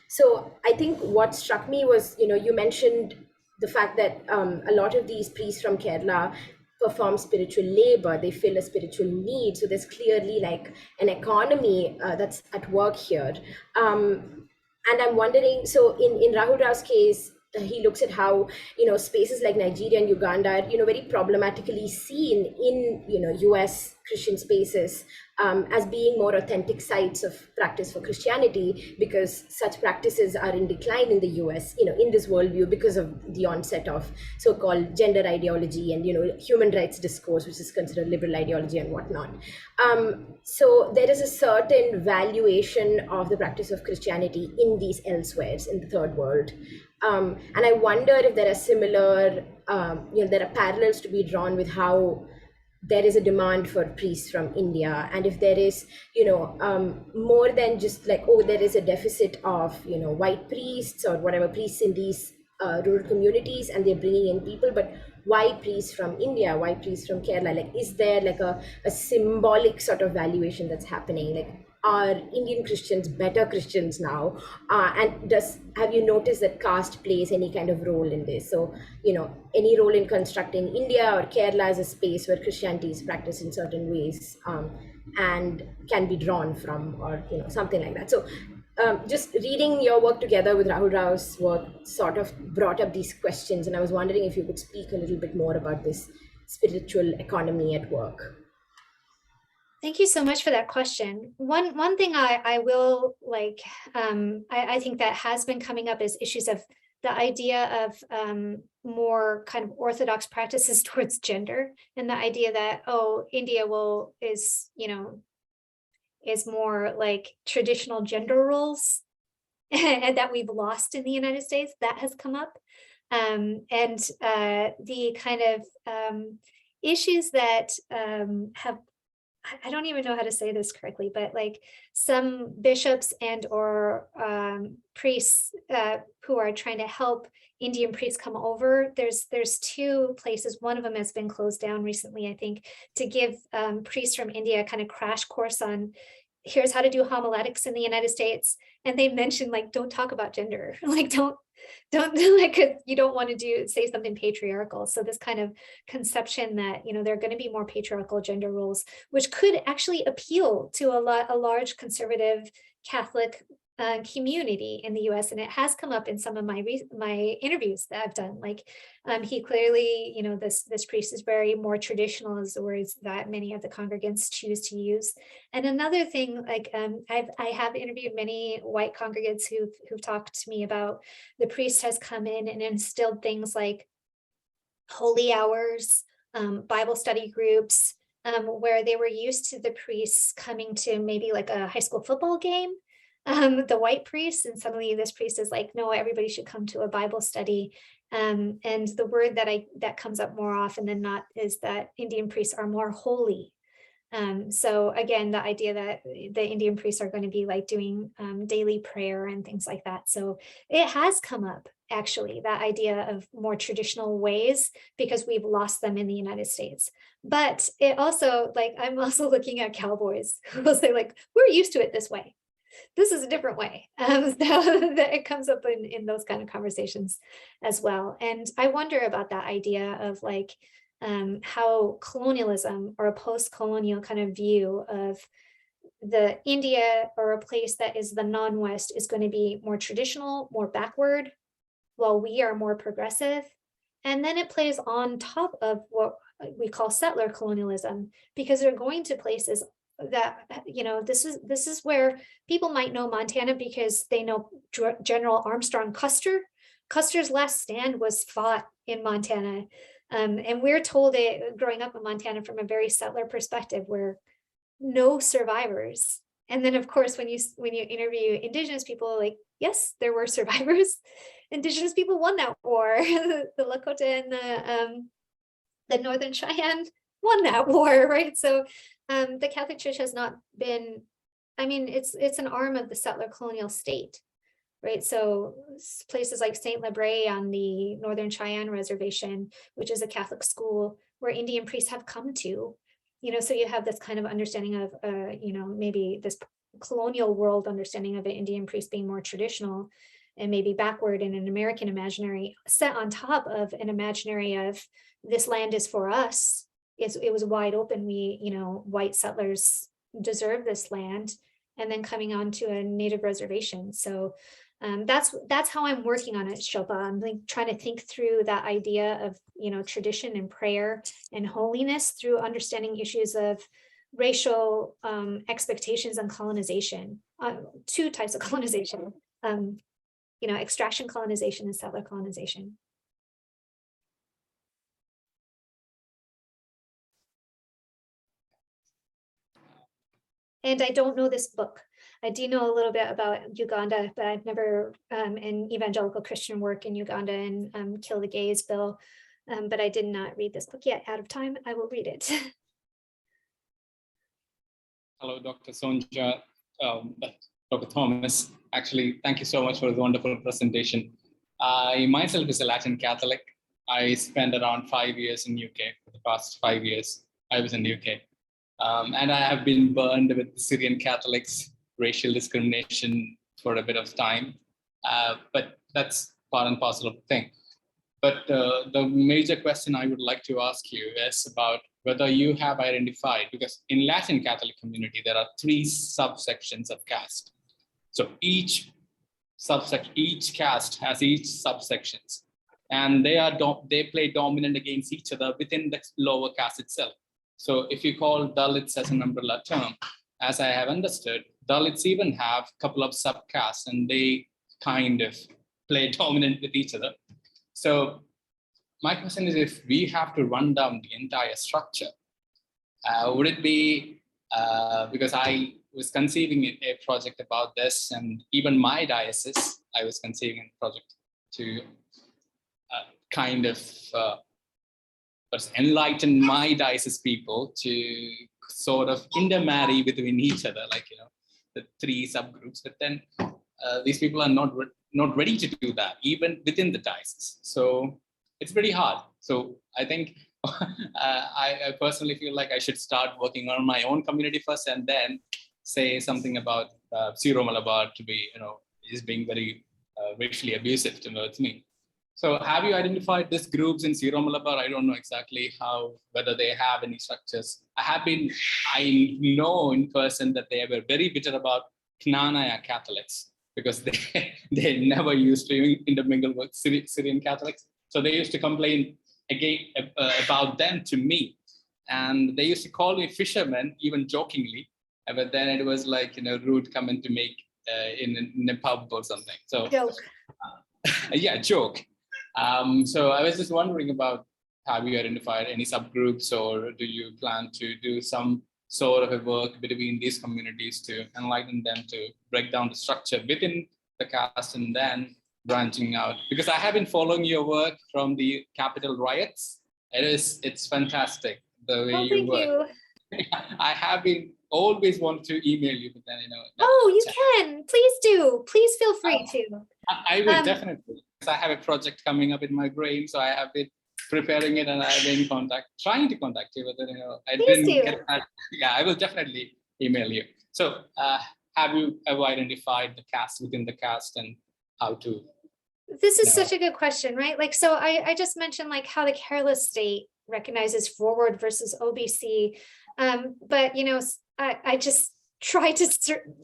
So I think what struck me was, you mentioned the fact that a lot of these priests from Kerala perform spiritual labor, they fill a spiritual need. So there's clearly like an economy that's at work here. And I'm wondering, so in Rahul Rao's case, he looks at how spaces like Nigeria and Uganda are very problematically seen in US Christian spaces as being more authentic sites of practice for Christianity, because such practices are in decline in the US in this worldview because of the onset of so-called gender ideology and human rights discourse, which is considered liberal ideology and whatnot. So there is a certain valuation of the practice of Christianity in these elsewheres in the third world. And I wonder if there are similar, there are parallels to be drawn with how there is a demand for priests from India, and if there is, more than just like, oh, there is a deficit of, white priests or whatever priests in these rural communities, and they're bringing in people, but why priests from India? Why priests from Kerala? Like, is there like a symbolic sort of valuation that's happening? Like, are Indian Christians better Christians now? And have you noticed that caste plays any kind of role in this? So, any role in constructing India or Kerala as a space where Christianity is practiced in certain ways and can be drawn from, or something like that. So just reading your work together with Rahul Rao's work sort of brought up these questions, and I was wondering if you could speak a little bit more about this spiritual economy at work. Thank you so much for that question. One thing I will like, I think that has been coming up is issues of the idea of more kind of orthodox practices towards gender, and the idea that, oh, India is is more like traditional gender roles and that we've lost in the United States. That has come up. The kind of issues that have, I don't even know how to say this correctly, but like some bishops and or priests who are trying to help Indian priests come over. There's two places. One of them has been closed down recently, I think, to give priests from India a kind of crash course on here's how to do homiletics in the United States. And they mentioned like, don't talk about gender, like don't like, you don't want to say something patriarchal. So this kind of conception that, you know, there are going to be more patriarchal gender roles, which could actually appeal to a large conservative Catholic community in the US. And it has come up in some of my interviews that I've done. Like he clearly, you know, this priest is very more traditional, is the words that many of the congregants choose to use. And another thing, like I have interviewed many white congregants who've talked to me about the priest has come in and instilled things like holy hours, Bible study groups, where they were used to the priests coming to maybe like a high school football game, the white priest, and suddenly this priest is like, no, everybody should come to a Bible study. And the word that comes up more often than not is that Indian priests are more holy. So again, the idea that the Indian priests are going to be like doing daily prayer and things like that. So it has come up, actually, that idea of more traditional ways, because we've lost them in the United States. But it also, like, I'm also looking at cowboys who will say like, we're used to it this way. This is a different way. So that it comes up in those kind of conversations as well. And I wonder about that idea of like how colonialism or a post-colonial kind of view of the India or a place that is the non-West is going to be more traditional, more backward, while we are more progressive. And then it plays on top of what we call settler colonialism, because they're going to places that, you know, this is where people might know Montana because they know General Armstrong Custer. Custer's last stand was fought in Montana. And we're told it growing up in Montana from a very settler perspective, where no survivors. And then of course, when you interview Indigenous people, like, yes, there were survivors. Indigenous people won that war. The Lakota and the Northern Cheyenne won that war, right? So the Catholic Church has not been, I mean, it's an arm of the settler colonial state, right? So places like St. Labray on the Northern Cheyenne Reservation, which is a Catholic school where Indian priests have come to, you know, so you have this kind of understanding of, you know, maybe this colonial world understanding of an Indian priest being more traditional and maybe backward in an American imaginary, set on top of an imaginary of this land is for us. It was wide open. We, you know, white settlers deserve this land, and then coming onto a native reservation. So that's how I'm working on it, Shilpa. I'm like trying to think through that idea of, you know, tradition and prayer and holiness through understanding issues of racial expectations and colonization, two types of colonization, you know, extraction colonization and settler colonization. And I don't know this book. I do know a little bit about Uganda, but I've never, in evangelical Christian work in Uganda and Kill the Gays bill, but I did not read this book yet. Out of time, I will read it. Hello, Dr. Sonja, Dr. Thomas. Actually, thank you so much for the wonderful presentation. I myself is a Latin Catholic. I spent around 5 years in UK. For the past 5 years, I was in the UK. And I have been burned with Syrian Catholics, racial discrimination for a bit of time, but that's part and parcel of the thing. But the major question I would like to ask you is about whether you have identified, because in Latin Catholic community, there are 3 subsections of caste. So each caste has each subsections, and they play dominant against each other within the lower caste itself. So if you call Dalits as an umbrella term, as I have understood, Dalits even have a couple of subcastes and they kind of play dominant with each other. So my question is, if we have to run down the entire structure, would it be, because I was conceiving a project about this, and even my diocese, I was conceiving a project to kind of enlighten my diocese people to sort of intermarry between each other, like, the 3 subgroups. But then these people are not ready to do that, even within the diocese. So it's pretty hard. So I think I personally feel like I should start working on my own community first, and then say something about Syro-Malabar to be, is being very racially abusive towards me. So have you identified these groups in Syro-Malabar? I don't know exactly whether they have any structures. I know in person that they were very bitter about Knanaya Catholics, because they never used to intermingle with Syrian Catholics. So they used to complain again about them to me. And they used to call me fisherman, even jokingly. But then it was like, rude comment to make in a pub or something. So Joke. Yeah, joke. So I was just wondering about, have you identified any subgroups, or do you plan to do some sort of a work between these communities to enlighten them, to break down the structure within the caste and then branching out? Because I have been following your work from the Capitol riots. It's fantastic the way you work. You. I have been always wanted to email you, but then you can. Please do. Please feel free to. I will definitely. I have a project coming up in my brain, so I have been preparing it, and I've been trying to contact you, but then I didn't get that. Yeah, I will definitely email you. So have you ever identified the caste within the caste, and how to? This is such a good question, right? Like, so I just mentioned like how the Kerala state recognizes forward versus OBC, but I just try to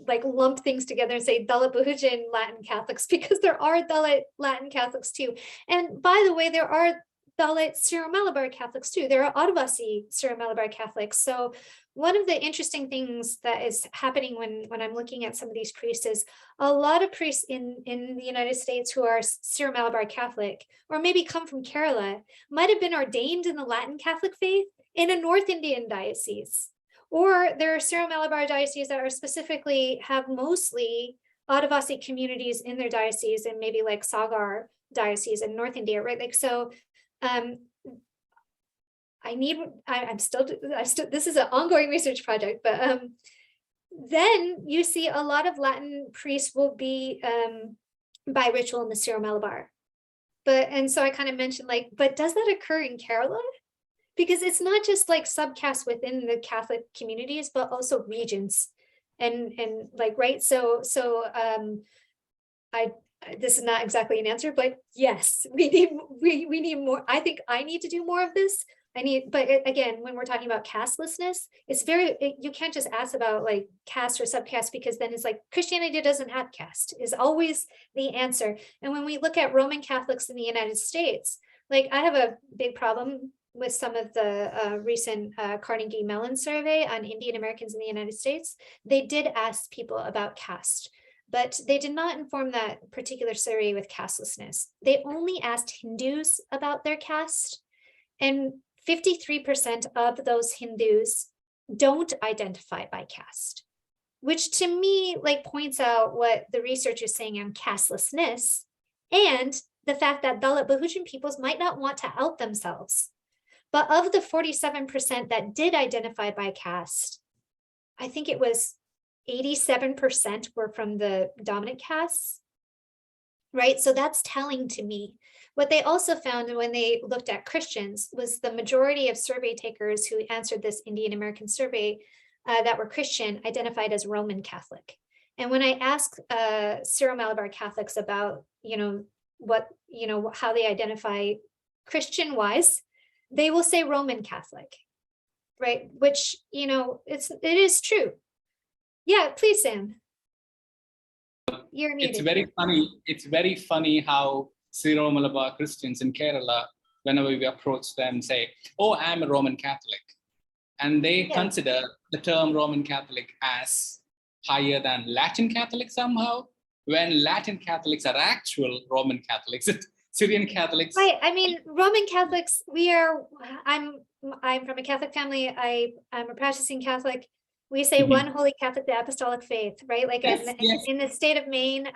like lump things together and say Dalit Bahujan Latin Catholics, because there are Dalit Latin Catholics too. And by the way, there are Dalit Syro-Malabar Catholics too. There are Adivasi Syro-Malabar Catholics. So one of the interesting things that is happening when I'm looking at some of these priests is a lot of priests in the United States who are Syro-Malabar Catholic, or maybe come from Kerala, might have been ordained in the Latin Catholic faith in a North Indian diocese. Or there are Syro-Malabar dioceses that are specifically have mostly Adivasi communities in their diocese, and maybe like Sagar diocese in North India, right? Like, so I'm still, this is an ongoing research project, but then you see a lot of Latin priests will be bi-ritual in the Syro-Malabar. And so I kind of mentioned like, but does that occur in Kerala? Because it's not just like subcasts within the Catholic communities, but also regions, and like, right. So this is not exactly an answer, but yes, we need more. I think I need to do more of this. But again, when we're talking about castelessness, it's you can't just ask about like caste or subcaste, because then it's like Christianity doesn't have caste is always the answer. And when we look at Roman Catholics in the United States, like I have a big problem with some of the recent Carnegie Mellon survey on Indian Americans in the United States. They did ask people about caste, but they did not inform that particular survey with castelessness. They only asked Hindus about their caste, and 53% of those Hindus don't identify by caste, which to me like points out what the research is saying on castelessness, and the fact that Dalit Bahujan peoples might not want to out themselves. But of the 47% that did identify by caste, I think it was 87% were from the dominant castes, right? So that's telling to me. What they also found when they looked at Christians was the majority of survey takers who answered this Indian American survey that were Christian identified as Roman Catholic. And when I ask Syro-Malabar Catholics about, how they identify Christian-wise, they will say Roman Catholic, right? Which, it is true. Yeah, please, Sam. You're muted. It's very funny how Syro-Malabar Christians in Kerala, whenever we approach them, say, oh, I'm a Roman Catholic. And they consider the term Roman Catholic as higher than Latin Catholic somehow, when Latin Catholics are actual Roman Catholics. Syrian Catholics. Right. I mean, Roman Catholics, I'm from a Catholic family. I'm a practicing Catholic. We say Mhm. one holy Catholic, the apostolic faith, right? Like Yes, yes. in the state of Maine,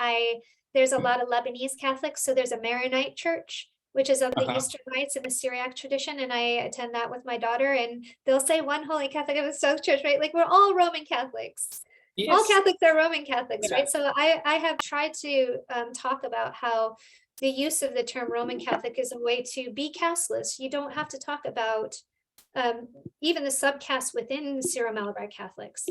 there's a lot of Lebanese Catholics. So there's a Maronite church, which is of the Eastern Rites in the Syriac tradition. And I attend that with my daughter, and they'll say one holy Catholic apostolic church, right? Like we're all Roman Catholics. All Yes. Catholics are Roman Catholics, Yeah. right? So I have tried to talk about how the use of the term Roman Catholic is a way to be casteless. You don't have to talk about even the subcasts within Syro-Malabar Catholics.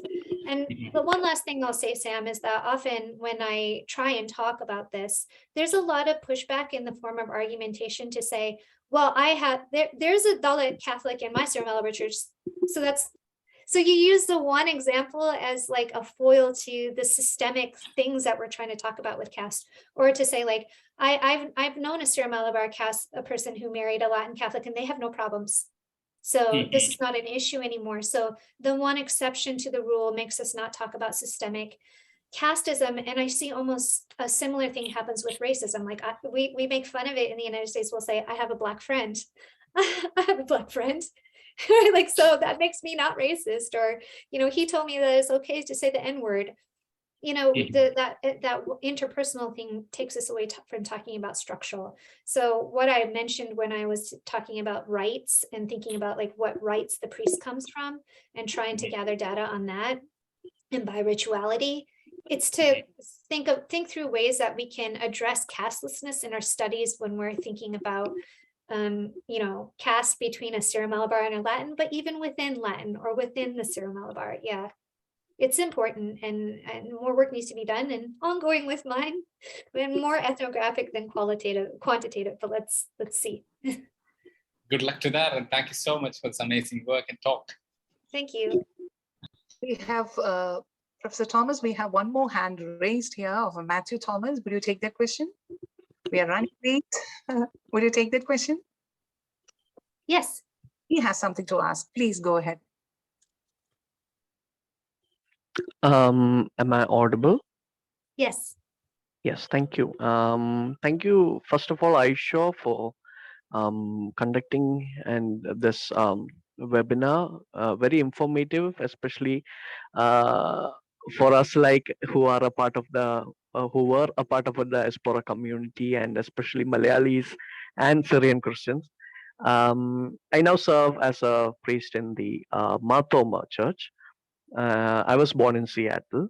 And but one last thing I'll say, Sam, is that often when I try and talk about this, there's a lot of pushback in the form of argumentation to say, well, there's a Dalit Catholic in my Syro-Malabar church, so you use the one example as like a foil to the systemic things that we're trying to talk about with caste, or to say like, I've known a Syro-Malabar caste, a person who married a Latin Catholic, and they have no problems. So this is not an issue anymore. So the one exception to the rule makes us not talk about systemic casteism. And I see almost a similar thing happens with racism. Like we make fun of it in the United States. We'll say, I have a Black friend. I have a Black friend. Like, so that makes me not racist. Or, he told me that it's okay to say the N-word. That interpersonal thing takes us away from talking about structural. So what I mentioned when I was talking about rights and thinking about like what rights the priest comes from and trying to gather data on that, and by rituality, it's to think through ways that we can address castelessness in our studies when we're thinking about caste between a Syro-Malabar and a Latin, but even within Latin or within the Syro-Malabar. Yeah. It's important, and more work needs to be done, and ongoing with mine, and more ethnographic than quantitative, but let's see. Good luck to that, and thank you so much for this amazing work and talk. Thank you. We have Professor Thomas, we have one more hand raised here of Matthew Thomas. Would you take that question? We are running late. Would you take that question? Yes. He has something to ask. Please go ahead. Am I audible? Yes. Yes, thank you. Thank you, first of all, Aisha, for conducting and this webinar. Very informative, especially for us who are a part of the who were a part of the diaspora community, and especially Malayalis and Syrian Christians. I now serve as a priest in the Marthoma Church. I was born in Seattle,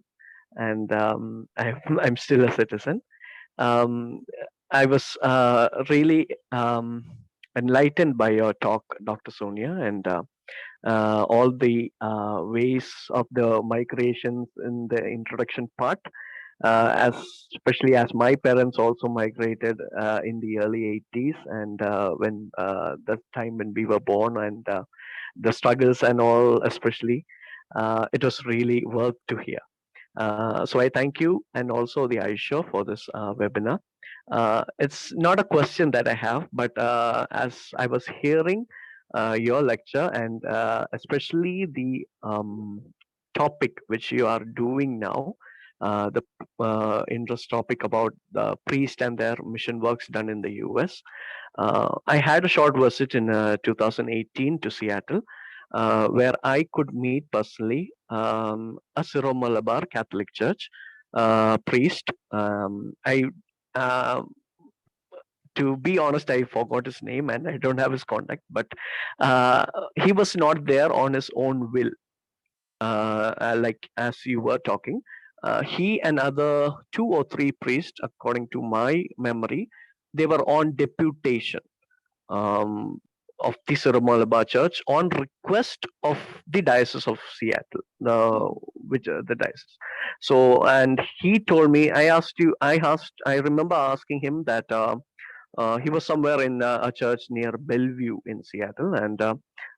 and I'm still a citizen. I was really enlightened by your talk, Dr. Sonia, and all the ways of the migrations in the introduction part, especially as my parents also migrated in the early 80s, and when the time when we were born, and the struggles and all, especially. It was really worth to hear. So I thank you, and also the Aisha, for this webinar. It's not a question that I have, but as I was hearing your lecture, and especially the topic which you are doing now, the interest topic about the priest and their mission works done in the US. I had a short visit in 2018 to Seattle, where I could meet personally a Syro-Malabar Catholic Church priest. To be honest, I forgot his name and I don't have his contact, but he was not there on his own will, like as you were talking. He and other 2 or 3 priests, according to my memory, they were on deputation of the Syro-Malabar Church on request of the Diocese of Seattle, the diocese. So, and he told me, I remember asking him that he was somewhere in a church near Bellevue in Seattle, and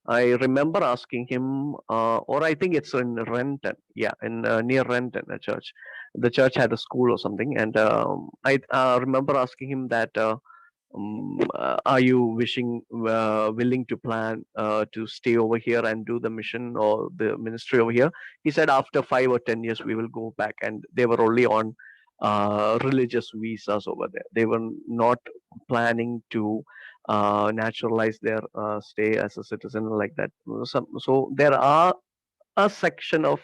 I remember asking him, or I think it's in Renton, yeah, in near Renton, a church. The church had a school or something, and I remember asking him that. Are you willing to plan to stay over here and do the mission or the ministry over here? He said after 5 or 10 years we will go back, and they were only on religious visas over there. They were not planning to naturalize their stay as a citizen like that. So there are a section of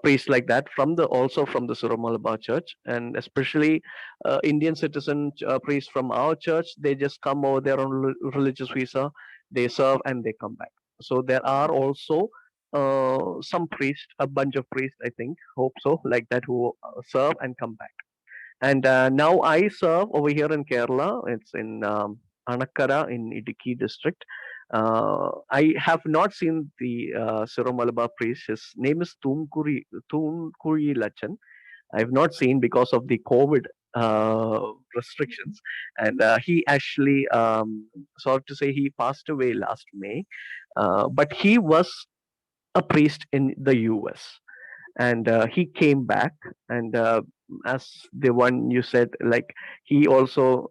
priests like that also from the Syro-Malabar Church, and especially Indian citizen priests from our church. They just come over there on religious visa, they serve and they come back. So there are also some priests, a bunch of priests, I think, hope so, like that, who serve and come back. And now I serve over here in Kerala. It's in Anakkara in Idukki district. I have not seen the Syro-Malabar priest. His name is Thoonkuri Lachan. I have not seen because of the COVID restrictions. And he actually, sorry to say, he passed away last May. But he was a priest in the US. And he came back, and as the one you said, like, he also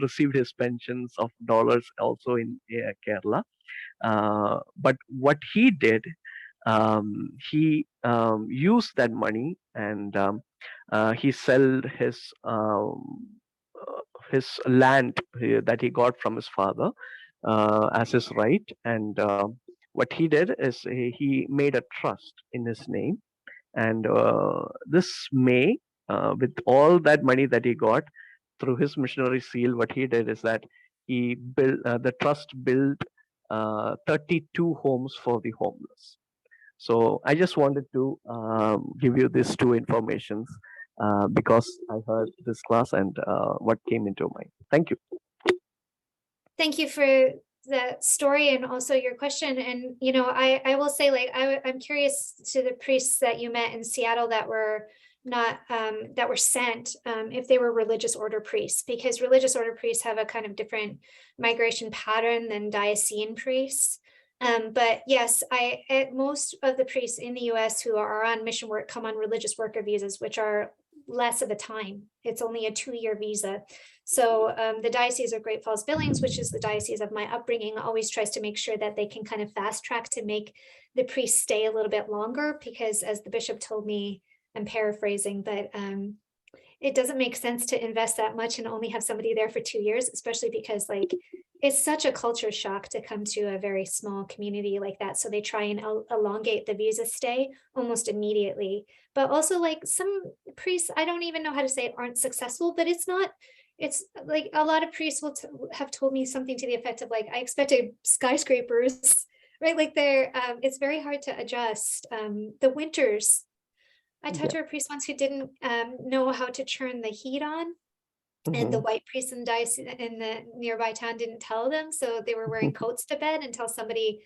received his pensions of dollars also in Kerala. But what he did, he used that money, and he sold his land that he got from his father as his right. And what he did is he made a trust in his name. And this May, with all that money that he got through his missionary seal, what he did is that he built, the trust built 32 homes for the homeless. So I just wanted to give you these two informations because I heard this class and what came into mind. Thank you. Thank you for the story and also your question. And, you know, I will say, like, I'm curious to the priests that you met in Seattle that were not, that were sent, if they were religious order priests, because religious order priests have a kind of different migration pattern than diocesan priests. But yes, most of the priests in the US who are on mission work come on religious worker visas, which are less of a time. It's only a 2-year visa. So the Diocese of Great Falls Billings, which is the diocese of my upbringing, always tries to make sure that they can kind of fast track to make the priest stay a little bit longer, because as the bishop told me, I'm paraphrasing, but it doesn't make sense to invest that much and only have somebody there for 2 years, especially because, like, it's such a culture shock to come to a very small community like that. So they try and elongate the visa stay almost immediately. But also, like, some priests, I don't even know how to say it, aren't successful, but it's like a lot of priests will have told me something to the effect of, like, I expected skyscrapers, right? Like it's very hard to adjust. The winters, I talked to a priest once who didn't know how to turn the heat on. And the white priests in the nearby town didn't tell them, so they were wearing coats to bed until somebody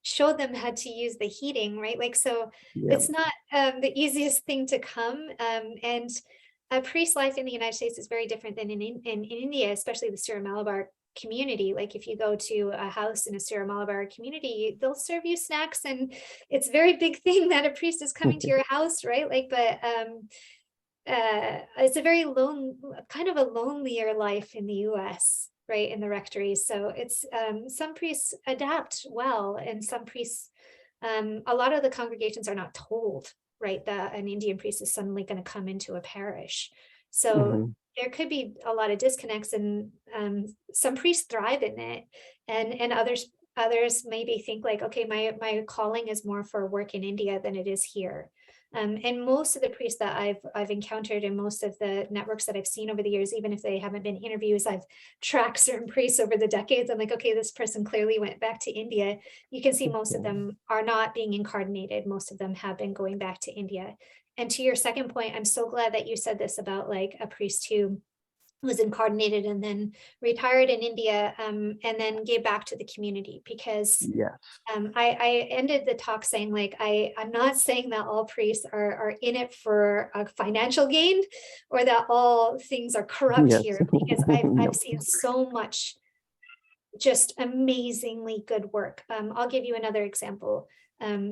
showed them how to use the heating, right? Like, so it's not the easiest thing to come. And a priest life in the United States is very different than in India, especially the Syro-Malabar community. Like, if you go to a house in a Syro-Malabar community, they'll serve you snacks, and it's a very big thing that a priest is coming to your house, right? Like, but it's a very kind of a lonelier life in the US, right, in the rectories. So it's some priests adapt well, and some priests, a lot of the congregations are not told, right, that an Indian priest is suddenly going to come into a parish. So there could be a lot of disconnects, and some priests thrive in it, and others maybe think, like, okay, my calling is more for work in India than it is here. And most of the priests that I've encountered, and most of the networks that I've seen over the years, even if they haven't been interviews, I've tracked certain priests over the decades. I'm like, okay, this person clearly went back to India. You can see most of them are not being incarnated. Most of them have been going back to India. And to your second point, I'm so glad that you said this about, like, a priest who was incarnated and then retired in India, and then gave back to the community, because I ended the talk saying, like, I'm not saying that all priests are in it for a financial gain, or that all things are corrupt here, because I've seen so much just amazingly good work. I'll give you another example.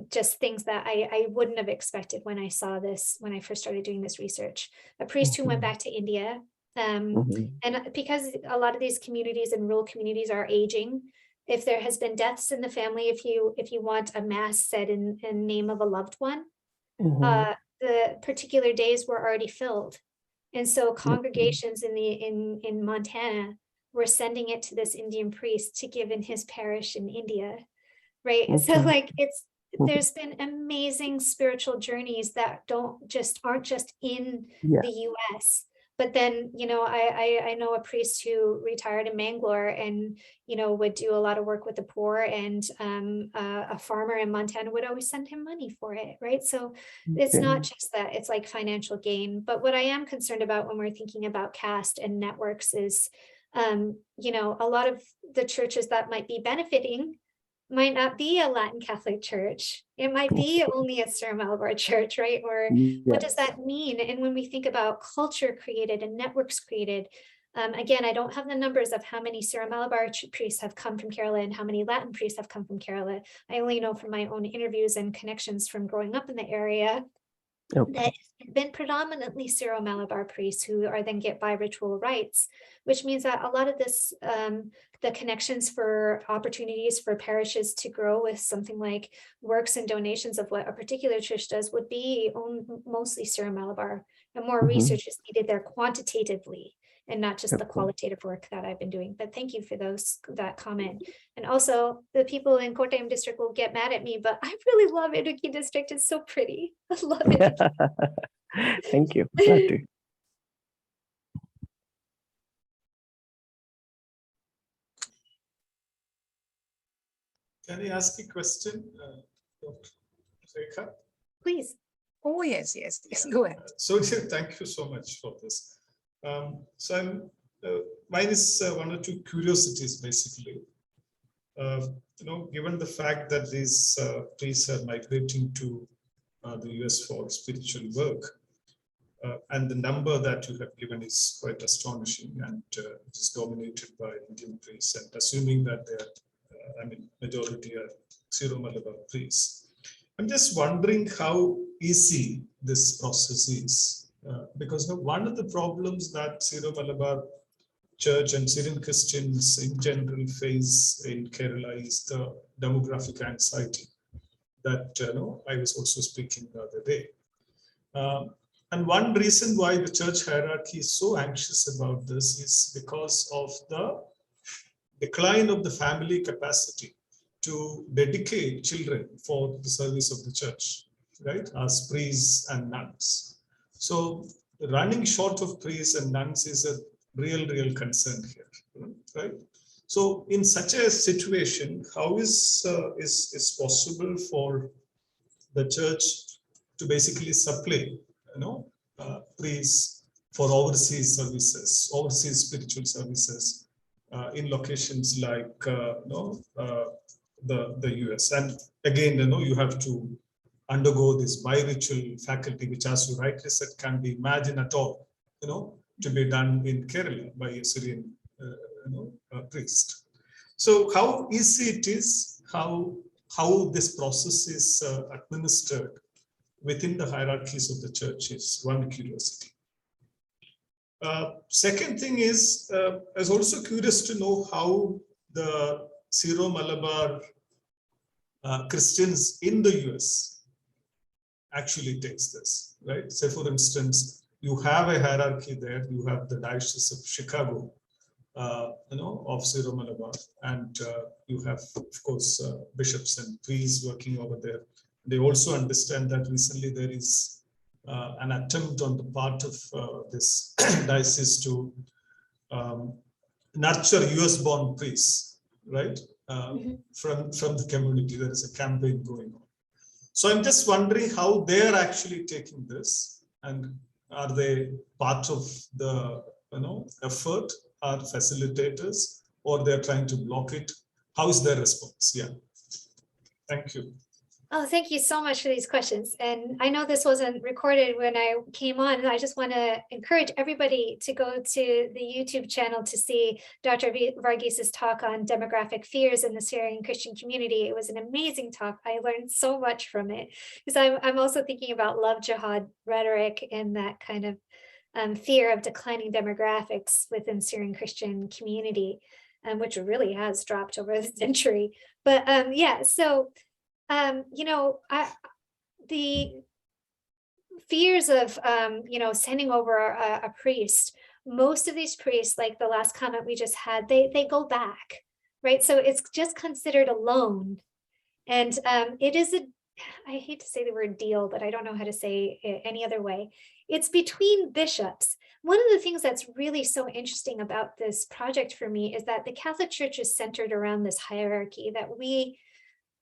Just things that I wouldn't have expected when I saw this, when I first started doing this research. A priest who went back to India, and because a lot of these communities and rural communities are aging, if there has been deaths in the family, if you want a mass said in name of a loved one, the particular days were already filled, and so congregations in Montana were sending it to this Indian priest to give in his parish in India, right? So, like, there's been amazing spiritual journeys that aren't just in the US. But then, I know a priest who retired in Mangalore and, would do a lot of work with the poor, and a farmer in Montana would always send him money for it, right? So it's not just that, it's like financial gain. But what I am concerned about when we're thinking about caste and networks is, a lot of the churches that might be benefiting might not be a Latin Catholic church. It might be only a Syro Malabar church, right? Or what does that mean? And when we think about culture created and networks created, again, I don't have the numbers of how many Syro Malabar priests have come from Kerala and how many Latin priests have come from Kerala. I only know from my own interviews and connections from growing up in the area that it's been predominantly Syro Malabar priests who are then get by ritual rites, which means that a lot of this, the connections for opportunities for parishes to grow with something like works and donations of what a particular church does would be mostly Syro Malabar, and more research is needed there quantitatively and not just the qualitative work that I've been doing. But thank you for that comment. And also the people in Kottayam district will get mad at me, but I really love Idukki district. It's so pretty. I love it. Thank you. Glad to. Can I ask a question, Dr. Rekha? Please. Oh, yes. Go ahead. Sonja, thank you so much for this. Mine is one or two curiosities, basically. Given the fact that these priests are migrating to the US for spiritual work, and the number that you have given is quite astonishing, and it is dominated by Indian priests, and assuming that they are, majority are Syro Malabar priests. I'm just wondering how easy this process is. Because one of the problems that Syro Malabar Church and Syrian Christians in general face in Kerala is the demographic anxiety that I was also speaking the other day. And one reason why the church hierarchy is so anxious about this is because of the decline of the family capacity to dedicate children for the service of the church, right, as priests and nuns. So running short of priests and nuns is a real concern here, right? So in such a situation, how is possible for the church to basically supply, priests for overseas services, overseas spiritual services in locations like the US? And again, you have to undergo this bi-ritual faculty, which, as you rightly said, can be imagined at all, to be done in Kerala by a Syrian priest. So how easy it is, how this process is administered within the hierarchies of the church is one curiosity. Second thing is, I was also curious to know how the Syro Malabar Christians in the US actually takes this, right? Say, for instance, you have a hierarchy there. You have the Diocese of Chicago, of Syro Malabar, and you have, of course, bishops and priests working over there. They also understand that recently there is an attempt on the part of this diocese to nurture US-born priests, right? From the community. There is a campaign going on. So I'm just wondering how they're actually taking this, and are they part of the effort, are facilitators, or they're trying to block it? How is their response? Yeah. Thank you. Oh, thank you so much for these questions. And I know this wasn't recorded when I came on. I just want to encourage everybody to go to the YouTube channel to see Dr. Varghese' talk on demographic fears in the Syrian Christian community. It was an amazing talk. I learned so much from it, because I'm also thinking about love jihad rhetoric and that kind of fear of declining demographics within Syrian Christian community, which really has dropped over the century. But yeah, so the fears of, sending over a priest, most of these priests, like the last comment we just had, they go back, right? So it's just considered a loan. And it is a I hate to say the word deal, but I don't know how to say it any other way. It's between bishops. One of the things that's really so interesting about this project for me is that the Catholic Church is centered around this hierarchy that we,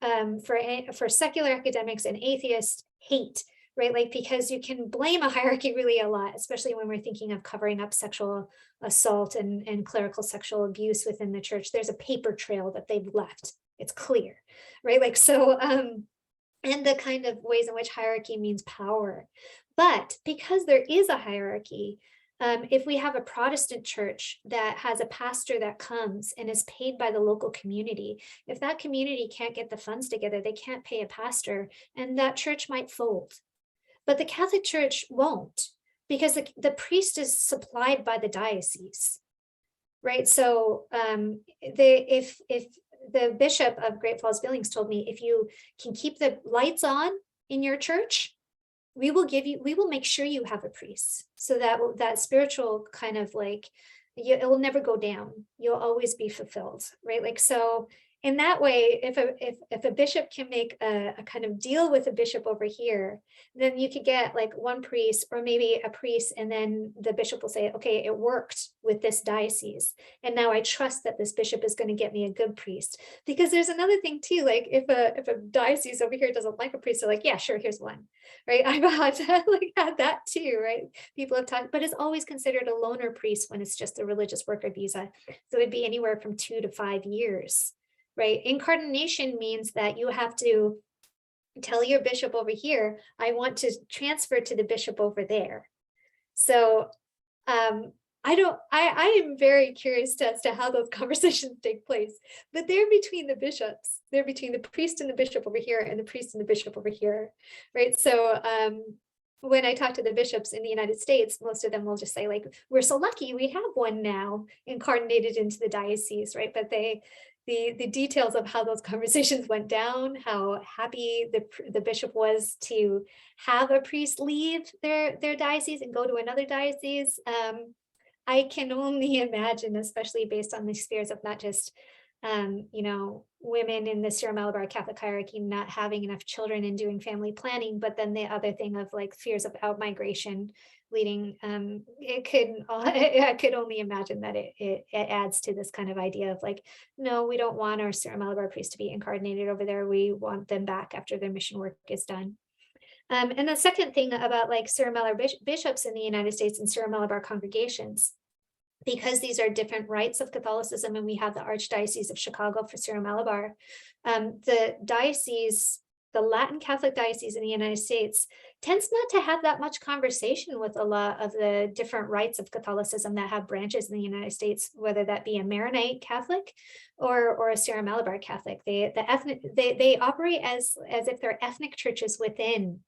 for secular academics and atheists, hate, right? Like, because you can blame a hierarchy really a lot, especially when we're thinking of covering up sexual assault and clerical sexual abuse within the church. There's a paper trail that they've left. It's clear, right? Like, so, and the kind of ways in which hierarchy means power. But because there is a hierarchy, if we have a Protestant church that has a pastor that comes and is paid by the local community, if that community can't get the funds together, they can't pay a pastor, and that church might fold. But the Catholic Church won't, because the priest is supplied by the diocese, right? So if the bishop of Great Falls Billings told me, if you can keep the lights on in your church, we will make sure you have a priest, so that spiritual kind of like, it will never go down. You'll always be fulfilled, right? Like, so in that way, if a bishop can make a kind of deal with a bishop over here, then you could get like one priest or maybe a priest, and then the bishop will say, okay, it worked with this diocese, and now I trust that this bishop is going to get me a good priest. Because there's another thing too, like if a diocese over here doesn't like a priest, they're like, yeah, sure, here's one, right? I've had that too, right? People have talked, but it's always considered a loaner priest when it's just a religious worker visa. So it'd be anywhere from 2 to 5 years. Right? Incarnation means that you have to tell your bishop over here, I want to transfer to the bishop over there. So I am very curious as to how those conversations take place, but they're between the bishops. They're between the priest and the bishop over here and the priest and the bishop over here, right? So when I talk to the bishops in the United States, most of them will just say like, we're so lucky we have one now incarnated into the diocese, right? But the details of how those conversations went down, how happy the bishop was to have a priest leave their diocese and go to another diocese, I can only imagine, especially based on the spheres of not just women in the Syro-Malabar Catholic hierarchy not having enough children and doing family planning, but then the other thing of like fears of outmigration leading, I could only imagine that it adds to this kind of idea of like, no, we don't want our Syro-Malabar priests to be incarnated over there. We want them back after their mission work is done. And the second thing about like Syro-Malabar bishops in the United States and Syro-Malabar congregations, because these are different rites of Catholicism, and we have the Archdiocese of Chicago for Syro-Malabar, the diocese, the Latin Catholic diocese in the United States tends not to have that much conversation with a lot of the different rites of Catholicism that have branches in the United States, whether that be a Maronite Catholic or a Syro-Malabar Catholic. They operate as if they're ethnic churches within,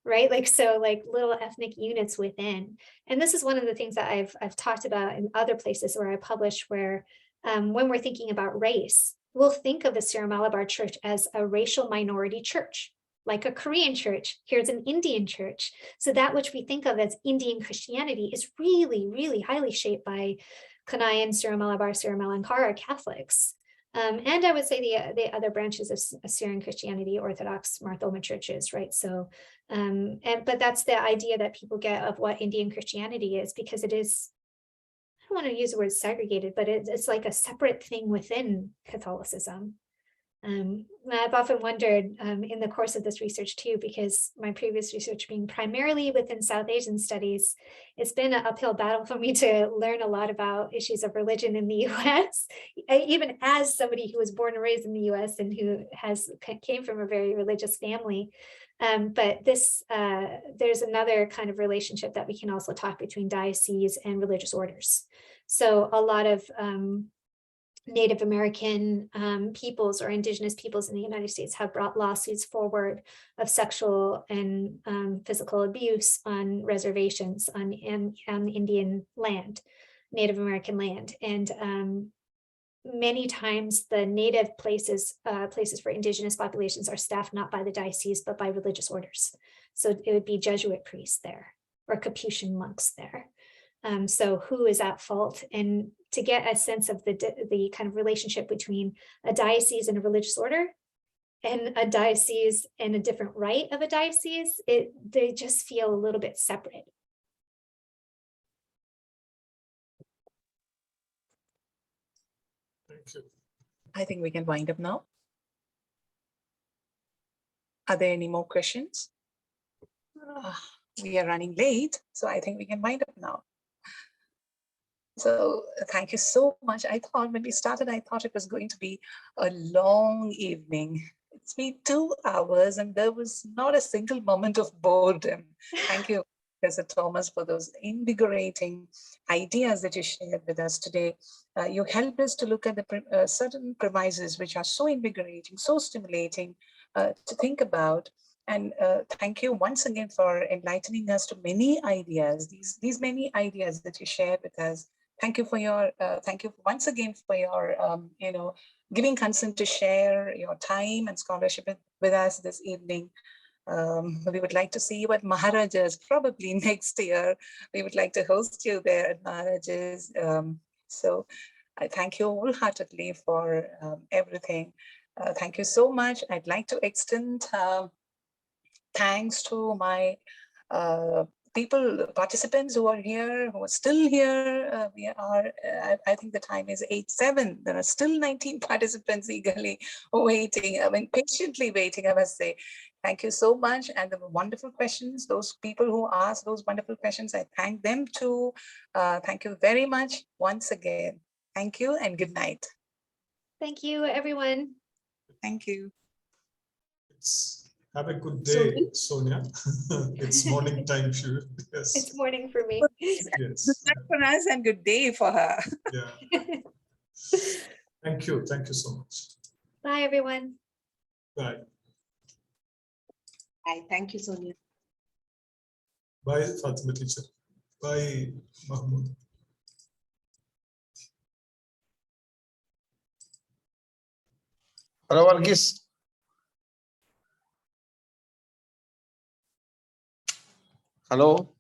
right? Like, so like little ethnic units within. And this is one of the things that I've talked about in other places where I publish, where when we're thinking about race, we'll think of the Syro-Malabar church as a racial minority church, like a Korean church. Here's an Indian church. So that which we think of as Indian Christianity is really, really highly shaped by Kanayan, Syro-Malabar, Syro-Malankara Catholics. And I would say the other branches of Syrian Christianity, Orthodox, Marthoma churches, right? So, but that's the idea that people get of what Indian Christianity is, because it is, I don't want to use the word segregated, but it's like a separate thing within Catholicism. I've often wondered in the course of this research too, because my previous research being primarily within South Asian studies, it's been an uphill battle for me to learn a lot about issues of religion in the US, even as somebody who was born and raised in the US and who came from a very religious family. But there's another kind of relationship that we can also talk between dioceses and religious orders. So a lot of Native American peoples or indigenous peoples in the United States have brought lawsuits forward of sexual and physical abuse on reservations on Indian land, Native American land. And many times the native places for indigenous populations are staffed not by the diocese, but by religious orders. So it would be Jesuit priests there or Capuchin monks there. So who is at fault? And to get a sense of the kind of relationship between a diocese and a religious order, and a diocese and a different rite of a diocese, they just feel a little bit separate. Thank you. I think we can wind up now. Are there any more questions? We are running late, so I think we can wind up now. So thank you so much. I thought when we started, I thought it was going to be a long evening. It's been 2 hours and there was not a single moment of boredom. Thank you, Professor Thomas, for those invigorating ideas that you shared with us today. You helped us to look at the certain premises which are so invigorating, so stimulating to think about. And thank you once again for enlightening us to many ideas, these many ideas that you shared with us. Thank you for your, thank you once again for your, giving consent to share your time and scholarship with us this evening. We would like to see you at Mahajaraja's probably next year. We would like to host you there at Mahajaraja's. So I thank you wholeheartedly for everything. Thank you so much. I'd like to extend thanks to my participants who are here, who are still here. We are, I think the time is 8:07. There are still 19 participants eagerly waiting, patiently waiting, I must say. Thank you so much. And the wonderful questions, those people who asked those wonderful questions, I thank them too. Thank you very much once again. Thank you and good night. Thank you, everyone. Thank you. Have a good day, Sonia. It's morning time for you. Yes. It's morning for me. Yes. Good night for us and good day for her. Yeah. Thank you. Thank you so much. Bye, everyone. Bye. Bye. Thank you, Sonia. Bye, Fatima teacher. Bye, Mahmoud. Hello, Varghese. Hello.